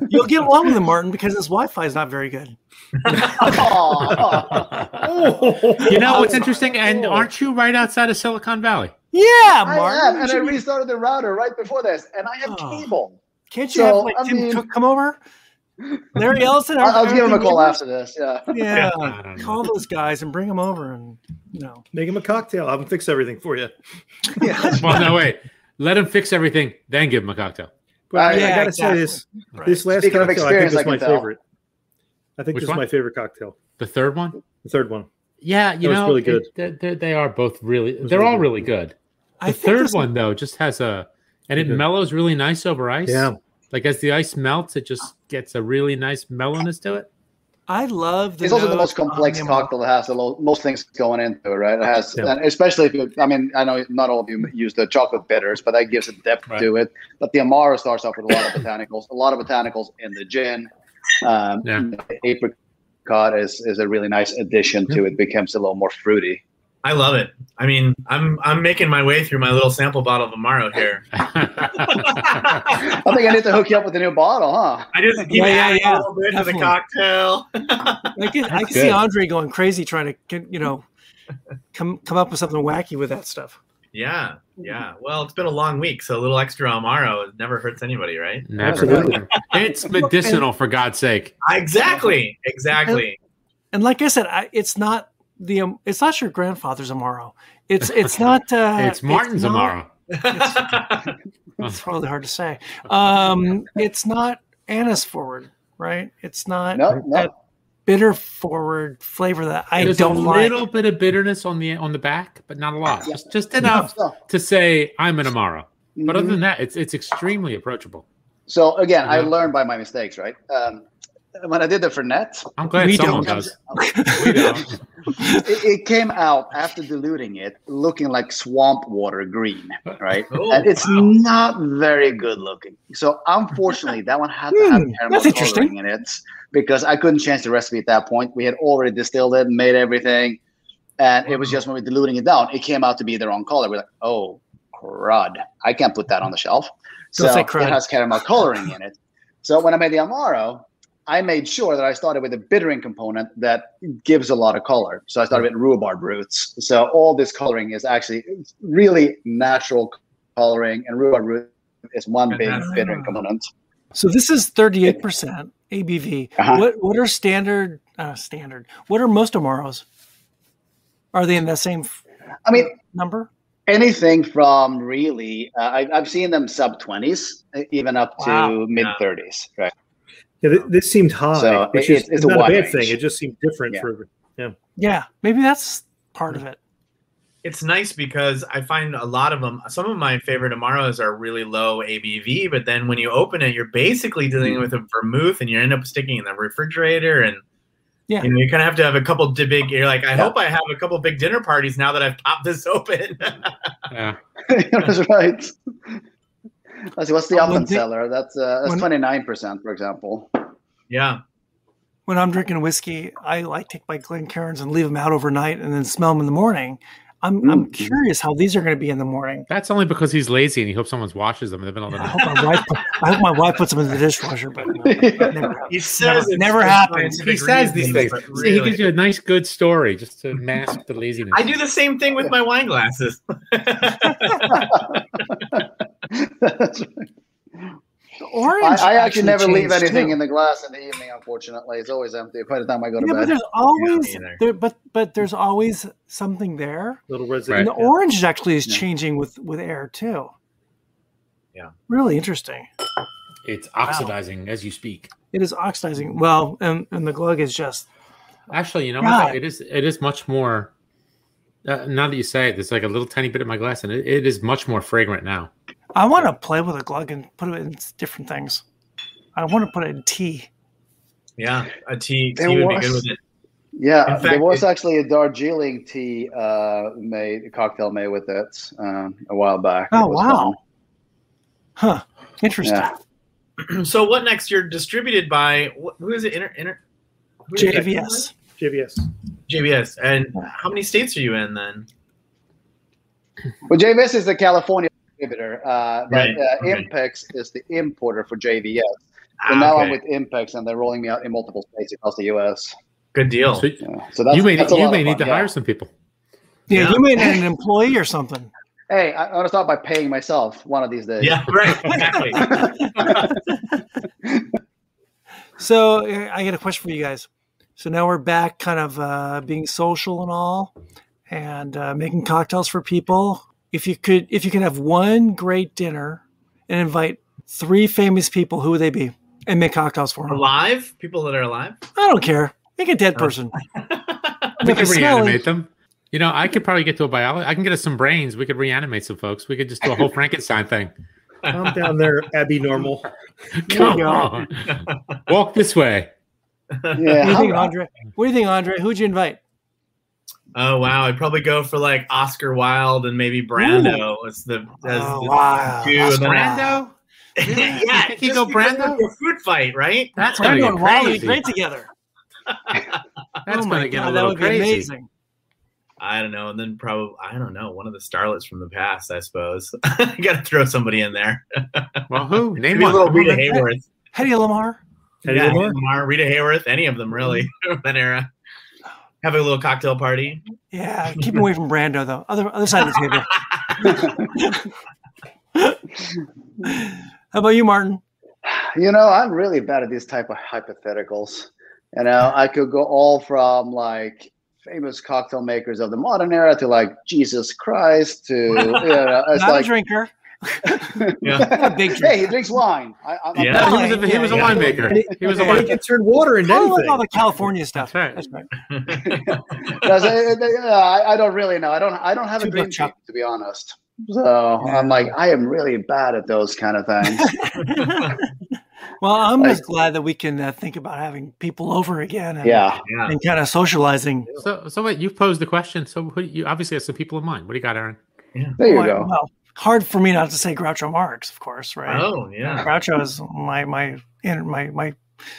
You'll get along with him, Martin, because his Wi-Fi is not very good. You know what's interesting? And aren't you right outside of Silicon Valley? Yeah, Martin. I am, and I restarted the router right before this, and I have cable. Can't you have Tim Cook come over? Larry Ellison? I'll give him a call after this. Yeah. Call those guys and bring them over and, Make him a cocktail. Have him fix everything for you. Well, no, wait. Let him fix everything, then give him a cocktail. But I got to say this last Speaking cocktail I think is my favorite. I think Which this one? is my favorite cocktail. The third one? The third one. Yeah, was really good. They are both they're all really good. The third one, though, just has it mellows really nice over ice. Yeah. Like as the ice melts, it just gets a really nice mellowness to it. I love it's also the most complex cocktail that has the most things going into it, right? It has, and especially I know not all of you use the chocolate bitters, but that gives a depth to it. But the Amaro starts off with a lot of botanicals in the gin. Apricot is a really nice addition to it. Becomes a little more fruity. I love it. I mean, I'm making my way through my little sample bottle of Amaro here. I think I need to hook you up with a new bottle, huh? I just keep adding a little bit to the cocktail. I can see Andr going crazy trying to, come up with something wacky with that stuff. Yeah. Well, it's been a long week, so a little extra Amaro never hurts anybody, right? Never. It's medicinal, for God's sake. Exactly. And like I said, it's not your grandfather's Amaro. It's not. It's Martin's Amaro. It's probably hard to say. It's not anise forward, right? It's not that bitter forward flavor that I don't like. There's a little bit of bitterness on the back, but not a lot. Just enough to say I'm an Amaro. But other than that, it's extremely approachable. So again, I learned by my mistakes, right? When I did the Fernet, I'm glad someone does. We don't. it came out after diluting it, looking like swamp water green, right? Oh, and it's not very good looking. So unfortunately, that one had to have caramel coloring in it because I couldn't change the recipe at that point. We had already distilled it and made everything. And it was just when we were diluting it down, it came out to be the wrong color. We're like, oh, crud. I can't put that on the shelf. So it has caramel coloring in it. So when I made the Amaro, I made sure that I started with a bittering component that gives a lot of color. So I started with rhubarb roots. So all this coloring is actually really natural coloring, and rhubarb root is one big bittering component. So this is 38% ABV. What are standard? What are most Amaros? Are they in the same number? Anything from really, I've seen them sub 20s, even up to mid 30s, right? Yeah, this seemed high, so which is not a bad thing. It just seemed different Yeah, maybe that's part of it. It's nice because I find a lot of them, some of my favorite Amaros are really low ABV, but then when you open it, you're basically dealing with a vermouth and you end up sticking in the refrigerator, and you kind of have to have a couple big, you're like, I hope I have a couple big dinner parties now that I've popped this open. That's right. Let's see, what's the Appenzeller? That's 29%, for example. Yeah. When I'm drinking whiskey, I take my Glencairns and leave them out overnight and then smell them in the morning. I'm curious how these are going to be in the morning. That's only because he's lazy and he hopes someone washes them. I hope my wife puts them in the dishwasher, but never happens. He says these things. Really. He gives you a nice, good story just to mask the laziness. I do the same thing with my wine glasses. That's right. Orange. I actually never leave anything in the glass in the evening. Unfortunately, it's always empty by the time I go to bed. But there's always, but there's always something there. Little residue. And the orange actually is changing with air too. Yeah, really interesting. It's oxidizing as you speak. It is oxidizing. Well, and the Glogg is just. Actually, you know what? It is much more. Now that you say it, there's like a little tiny bit in my glass, and it is much more fragrant now. I want to play with a Glogg and put it in different things. I want to put it in tea. Yeah, a tea would be good with it. Yeah, fact, there was actually a Darjeeling tea cocktail made with it a while back. Oh, wow. Huh. Interesting. Yeah. So what next? You're distributed by, who is it? JVS. JVS. And how many states are you in then? Well, JVS is the California distributor, but Impex is the importer for JVS. So now I'm with Impex, and they're rolling me out in multiple states across the U.S. Good deal. So that's, you may fun, need to hire some people. Yeah, you may need an employee or something. Hey, I want to start by paying myself one of these days. Yeah, right. Exactly. So I got a question for you guys. So now we're back kind of being social and all, and making cocktails for people. If you could have one great dinner and invite 3 famous people, who would they be? And make cocktails for them. Alive? People that are alive? I don't care. Make a dead person. We could reanimate them. You know, I could probably get to a biologist. I can get us some brains. We could reanimate some folks. We could just do a whole Frankenstein thing. I'm down there, Abby Normal. Come on. Walk this way. Yeah. What do you think, Andr? Who'd you invite? Oh wow, I'd probably go for like Oscar Wilde and maybe Brando as the Brando. Yeah, you go Brando. A food fight, right? That's Brando gonna and get Wilde would crazy. be great together. That's gonna get a that little would crazy. be amazing. I don't know, and then probably one of the starlets from the past, I suppose. You got to throw somebody in there. Well, who? Name maybe one. a little Rita Hayworth. Hedy Lamarr. Rita Hayworth, any of them really from that era. Have a little cocktail party. Yeah, keep him away from Brando though. Other side of the table. How about you, Martin? You know, I'm really bad at these type of hypotheticals. You know, I could go all from like famous cocktail makers of the modern era to like Jesus Christ to it's not like a drinker. A big drinker. Hey, he drinks wine. He was a winemaker. He was a winemaker. He can turn water into anything. I like all the California stuff. That's right. I don't really know. I don't have a dream team, to be honest. So I'm like, I am really bad at those kind of things. Well, I'm just glad that we can think about having people over again. And, and kind of socializing. So wait, you posed the question. So you obviously have some people in mind. What do you got, Aaron? Yeah. There you go. Well, hard for me not to say Groucho Marx, of course, right? Oh, yeah. Groucho is my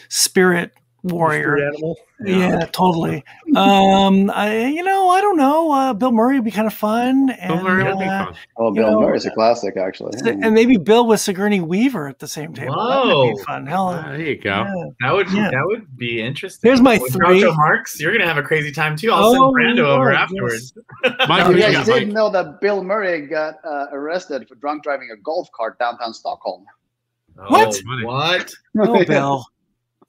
spirit warrior. Spirit animal. Yeah, totally. I don't know. Bill Murray would be kind of fun. Bill Murray would be fun. Oh, Bill Murray's a classic, actually. And maybe Bill with Sigourney Weaver at the same table. Whoa. That would be fun. Hell, there you go. That would be interesting. Here's my With 3. Groucho Marx, you're gonna have a crazy time too. I'll send Brando over afterwards. You guys didn't know that Bill Murray got arrested for drunk driving a golf cart downtown Stockholm. What? What? Oh, Bill.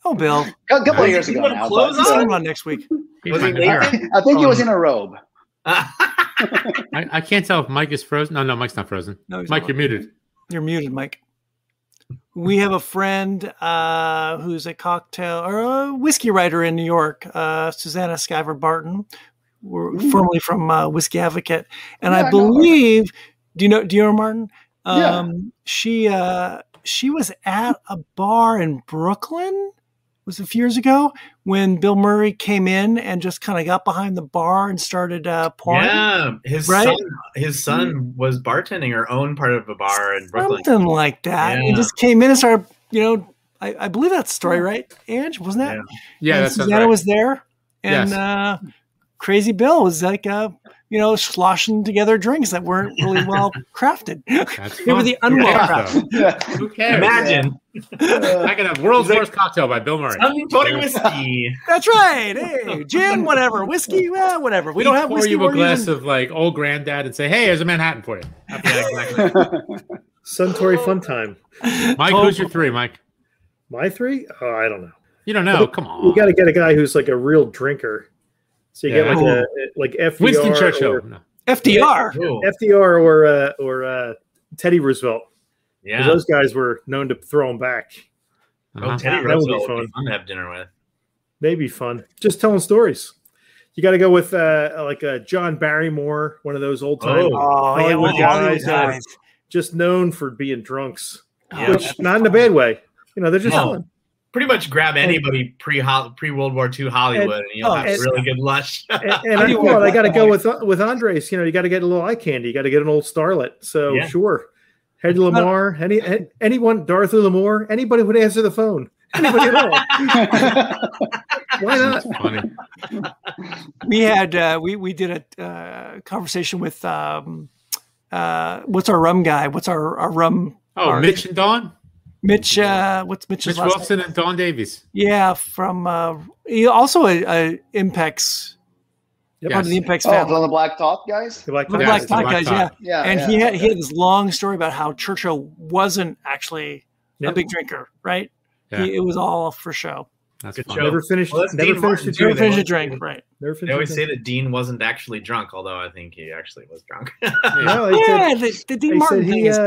Oh, Bill. A couple of years ago now. He's coming on next week. Was he later? I think he was in a robe. I can't tell if Mike is frozen. No, Mike's not frozen. No, Mike, you're muted. You're muted, Mike. We have a friend who's a cocktail or a whiskey writer in New York, Susanna Skyver Barton, formerly from Whiskey Advocate, and I believe. Do you know Martin? She was at a bar in Brooklyn. Was a few years ago when Bill Murray came in and just kind of got behind the bar and started pouring. Yeah, his son was bartending or owned part of a bar in Brooklyn. Something like that. Yeah. He just came in and started, I believe that's the story, right, Ange? Wasn't that? Yeah, that's Susanna was there. And Crazy Bill was like, sloshing together drinks that weren't really well crafted. They were the unwell crafted. Who cares? Imagine. I can have world's worst cocktail by Bill Murray. Pouring whiskey. That's right. Hey, gin, whatever. Whiskey, whatever. We don't have whiskey. Pour you a glass of like old granddad and say, "Hey, there's a Manhattan for you." Suntory fun time. Mike, who's your 3, Mike? My 3? Oh, I don't know. You don't know? Come on. You got to get a guy who's like a real drinker. So you get like FDR, Winston Churchill, FDR, FDR, or Teddy Roosevelt. Yeah, those guys were known to throw them back. Oh, Teddy Roosevelt would be fun to have dinner with. Maybe fun, just telling stories. You got to go with like John Barrymore, one of those old time Hollywood guys, just known for being drunks, which not in a bad way. They're just fun. Pretty much grab anybody pre World War II Hollywood, and you'll have really good lush. I got to go with Andres. You got to get a little eye candy. You got to get an old starlet. So sure, Hedy Lamarr, anyone, Dorothy Lamour, anybody would answer the phone. Anybody at all. Why not? That's funny. We had we did a conversation with what's our rum guy? What's our rum? Oh, Mitch and Dawn. Mitch, what's Mitch's Mitch Wilson name? And Dawn Davies. Yeah, from also a Impex. Part of the Impex family. From the Black Top guys. The Black Top guys, yeah. And he had this long story about how Churchill wasn't actually a big drinker, right? Yeah. It was all for show. That's good show. Never finished a drink, right? They always say that Dean wasn't actually drunk, although I think he actually was drunk. The Dean Martin thing is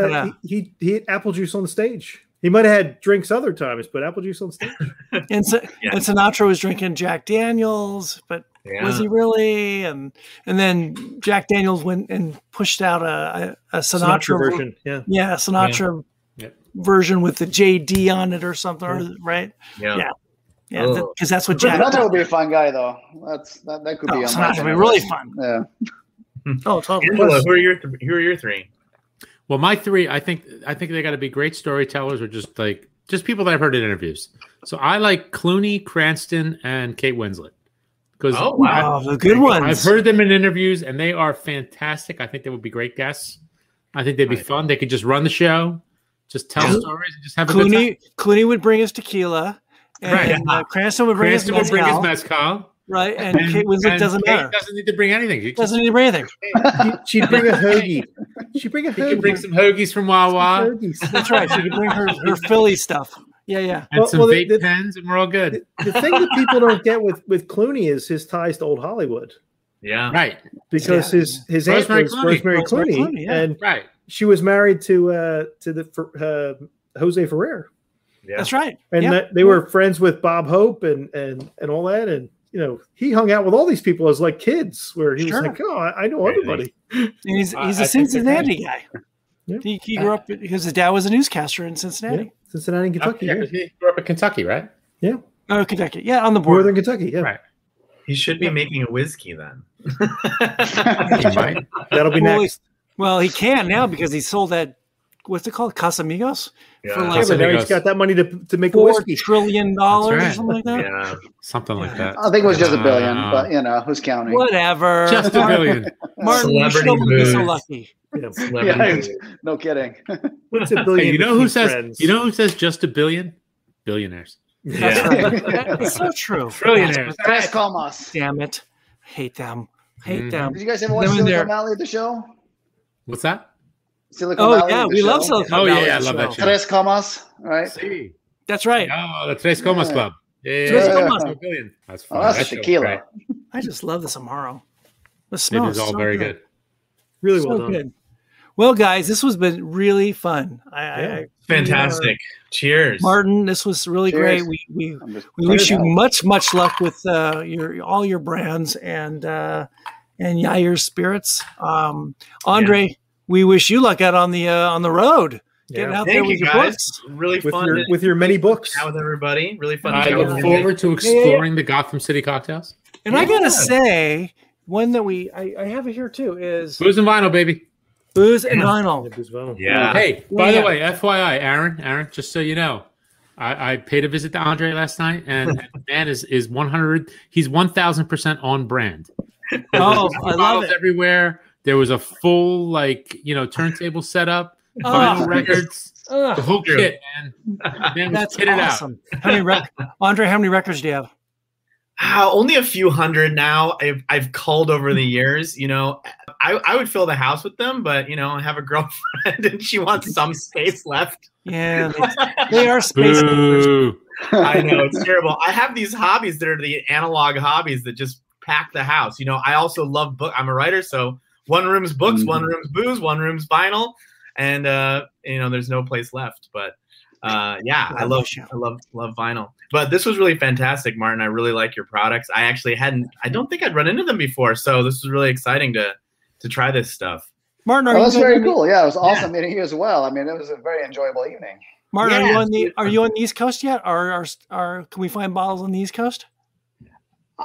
he had apple juice on the stage. He might have had drinks other times, but apple juice on stage. And Sinatra was drinking Jack Daniels, but was he really? And then Jack Daniels went and pushed out a Sinatra version. Sinatra version with the JD on it or something, right? Yeah. Yeah, because that's what Jack. Sinatra would be a fun guy, though. That could be. Sinatra would be really fun. Yeah. Oh, totally. Angela, who are your 3? Well, my 3, I think they got to be great storytellers or just people that I've heard in interviews. So I like Clooney, Cranston, and Kate Winslet. Because the good ones. I've heard them in interviews, and they are fantastic. I think they would be great guests. I think they'd be fun. They could just run the show, just tell stories, and just have a good time. Clooney would bring us tequila, and Cranston would bring us mezcal. Right, and Kate Winslet doesn't matter. Kate doesn't need to bring anything. She'd bring a hoagie. She could bring some hoagies from Wawa. That's right. She could bring her Philly stuff. Yeah. And some vape pens, and we're all good. The thing that people don't get with Clooney is his ties to old Hollywood. Yeah, right. Because his aunt was Rosemary Clooney, and she was married to Jose Ferrer. Yeah. That's right. And they were friends with Bob Hope and all that, and he hung out with all these people as like kids, where he was like, "Oh, I know everybody." And he's a Cincinnati guy. Yeah. He grew up because his dad was a newscaster in Cincinnati. Cincinnati, Kentucky. Yeah, he grew up in Kentucky, right? Yeah. Oh, Kentucky. Yeah, on the border. Northern Kentucky. Yeah. Right. He should be making a whiskey then. He might. That'll be next. Well, he can now because he sold that. What's it called? Casamigos? Yeah. For Yeah, like but now he's got that money to make a $4 whiskey. trillion That's or right. something like that. Yeah. Something like that. I think it was just $1 billion, but who's counting? Whatever. Just $1 billion. Martin, you Celebrity still be so booze. lucky. Yeah. Yeah, no kidding. What's $1 billion? Hey, you know who says? friends? You know who says just $1 billion? Billionaires. That's Yeah. right. It's so true. Trillionaires. Tres Comas. Damn it. Hate them. Hate Mhm. them. Did you guys ever watch Them in there. Silicon Valley, the show? What's that? Silicon Oh, Valley, yeah. the We show? love Silicon Oh, Valley. yeah, I the love that show. show. Tres Comas, right? See. That's right. Oh, the Tres Comas Yeah. Club. Yeah, Tres yeah, Comas. $1 billion. That's Oh, fun. that's That a show's tequila. great. I just love this Amaro. The It smell is all so very good. Really So well done. good. Well, guys, this has been really fun. Fantastic. Cheers. Martin, this was really Cheers. great. We I'm just- wish you much luck with all your brands and Geijer spirits. Andre, we wish you luck out on the road. Getting out there Thank with you your guys. books. Really fun With your many books. out with everybody. Really fun. I to look forward to exploring the Gotham City cocktails. And I gotta say, one that I have it here too is Booze and vinyl, baby. booze and vinyl. Yeah. Hey, by Yeah. the way, FYI, Aaron, just so you know, I paid a visit to Andre last night, and man is 100. He's 1,000% on brand. Oh, I love Bottles it. everywhere. There was a full turntable setup, Oh. vinyl records, the Ugh, whole True. kit, man. that's Hit it out. awesome. Andre, how many records do you have? Only a few hundred now. I've culled over the years. I would fill the house with them, but I have a girlfriend and she wants some space left. Yeah, they are space. Boo. I know, it's terrible. I have these hobbies that are the analog hobbies that just pack the house. I also love book. I'm a writer, so one room's books, one room's booze, one room's vinyl, and there's no place left. But I love vinyl. But this was really fantastic, Martin. I really like your products. I don't think I'd run into them before, so this was really exciting to try this stuff. Martin, Oh, that's very cool. Yeah, it was awesome meeting you as well. I mean, it was a very enjoyable evening. Martin, Yeah, are you on the East Coast yet? Or can we find bottles on the East Coast?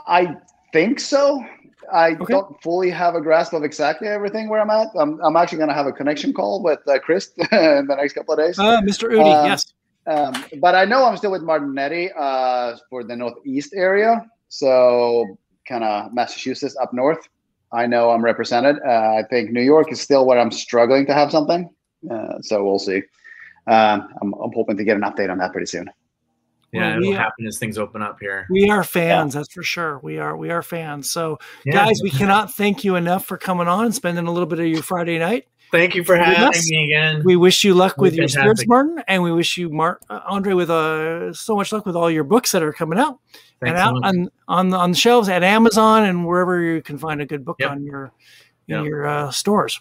I think so. I don't fully have a grasp of exactly everything where I'm at. I'm actually going to have a connection call with Chris in the next couple of days. Mr. Udi, yes. But I know I'm still with Martinetti for the Northeast area. So kind of Massachusetts up north. I know I'm represented. I think New York is still where I'm struggling to have something. So we'll see. I'm hoping to get an update on that pretty soon. Yeah, Well, it'll happen as things open up here. We are fans, that's for sure. We are fans. So, guys, we cannot thank you enough for coming on and spending a little bit of your Friday night. Thank you for having me again. We wish you luck with your Fantastic. spirits, Martin, and we wish you, Andre, with so much luck with all your books that are coming out Thanks and so out much. on the shelves at Amazon and wherever you can find a good book Yep. on your stores.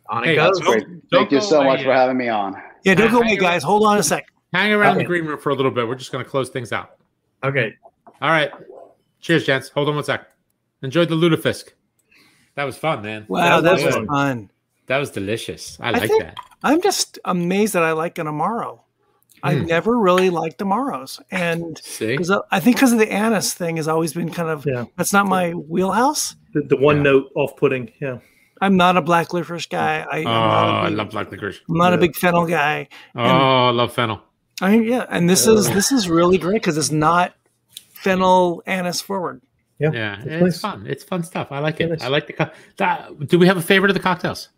On it Hey, goes. Great. Thank you so much for having me on. Yeah, don't go away, guys. Hold on a sec. Hang around the green room for a little bit. We're just going to close things out. Okay. All right. Cheers, gents. Hold on one sec. Enjoyed the lutefisk. That was fun, man. Wow, that was good. fun. That was delicious. I like think that. I'm just amazed that I like an Amaro. I've never really liked Amaros, and See? I think because of the anise thing has always been kind of that's not my wheelhouse. The one note off-putting. Yeah. I'm not a black licorice guy. I love black licorice. I'm not a big fennel guy. I love fennel. And this is really great because it's not fennel anise forward. Yeah, it's fun. It's fun stuff. I like it. I like do we have a favorite of the cocktails?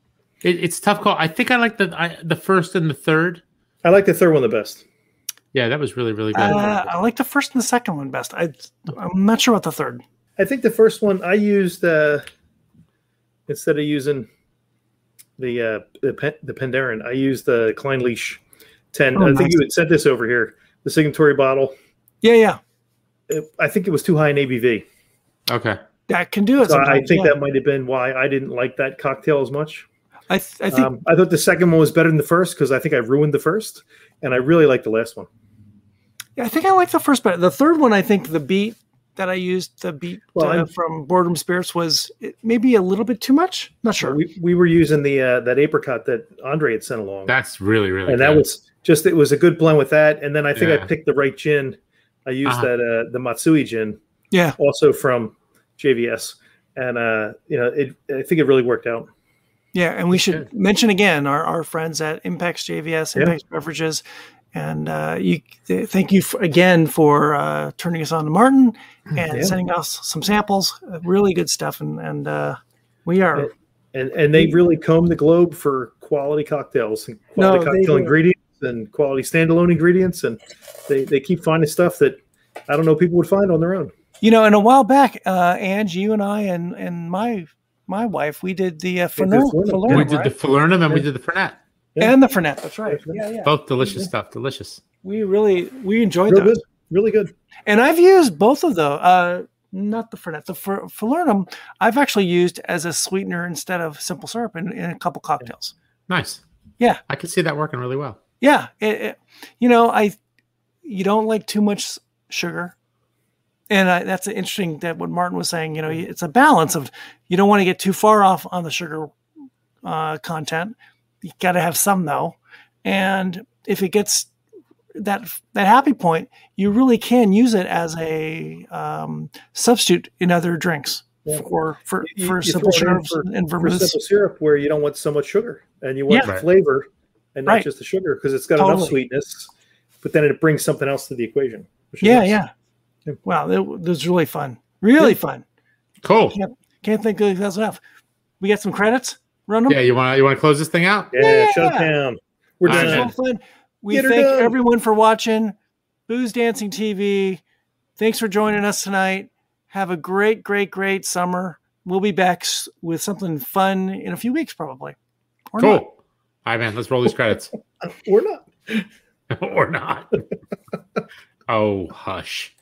It's a tough call. I think I like the first and the third. I like the third one the best. Yeah, that was really, really good. I like the first and the second one best. I'm not sure about the third. I think the first one I used instead of using the Penderyn, I used the Klein Leash 10. I think you had sent this over here, the signatory bottle. Yeah. I think it was too high in ABV. Okay. That can do it. So I think that might have been why I didn't like that cocktail as much. I think I thought the second one was better than the first because I think I ruined the first, and I really like the last one. Yeah, I think I like the first better. The third one, I think the beat that I used, from Boardroom Spirits was maybe a little bit too much. Not sure. We were using the that apricot that Andre had sent along. That's really, really and good. that was just it was a good blend with that. And then I think Yeah. I picked the right gin. I used that the Matsui gin, also from JVS, and I think it really worked out. Yeah, and we should mention again our friends at Impex JVS, Impex Beverages, and thank you again for turning us on to Martin and sending us some samples. Really good stuff, and we are. And they really comb the globe for quality cocktails and quality cocktail ingredients and quality standalone ingredients, and they keep finding stuff that I don't know people would find on their own. And a while back, Ange, you and I and my wife, we did the Falernum. We did the Falernum and we did the Fernet. Yeah. And the Fernet, that's right. Yeah. Both delicious stuff. Delicious. We enjoyed those. Good. Really good. And I've used both of those. Not the Fernet. The Falernum, I've actually used as a sweetener instead of simple syrup in a couple cocktails. Nice. Yeah. I could see that working really well. Yeah. You don't like too much sugar. And that's interesting that what Martin was saying, it's a balance of, you don't want to get too far off on the sugar content. You got to have some though. And if it gets that happy point, you really can use it as a substitute in other drinks for simple syrups and vermouths. For simple syrup where you don't want so much sugar and you want the flavor and not just the sugar, because it's got enough sweetness, but then it brings something else to the equation. Yeah. Wow, that was really fun. Really fun. Cool. Can't think of that's enough. We got some credits. Run them. Yeah, you want to close this thing out? Yeah. Shut it down. We're done. Fun. We thank everyone for watching Booze Dancing TV. Thanks for joining us tonight. Have a great, great, great summer. We'll be back with something fun in a few weeks, probably. Or cool. Not. All right, man. Let's roll these credits. Or not. Or not. Oh, hush.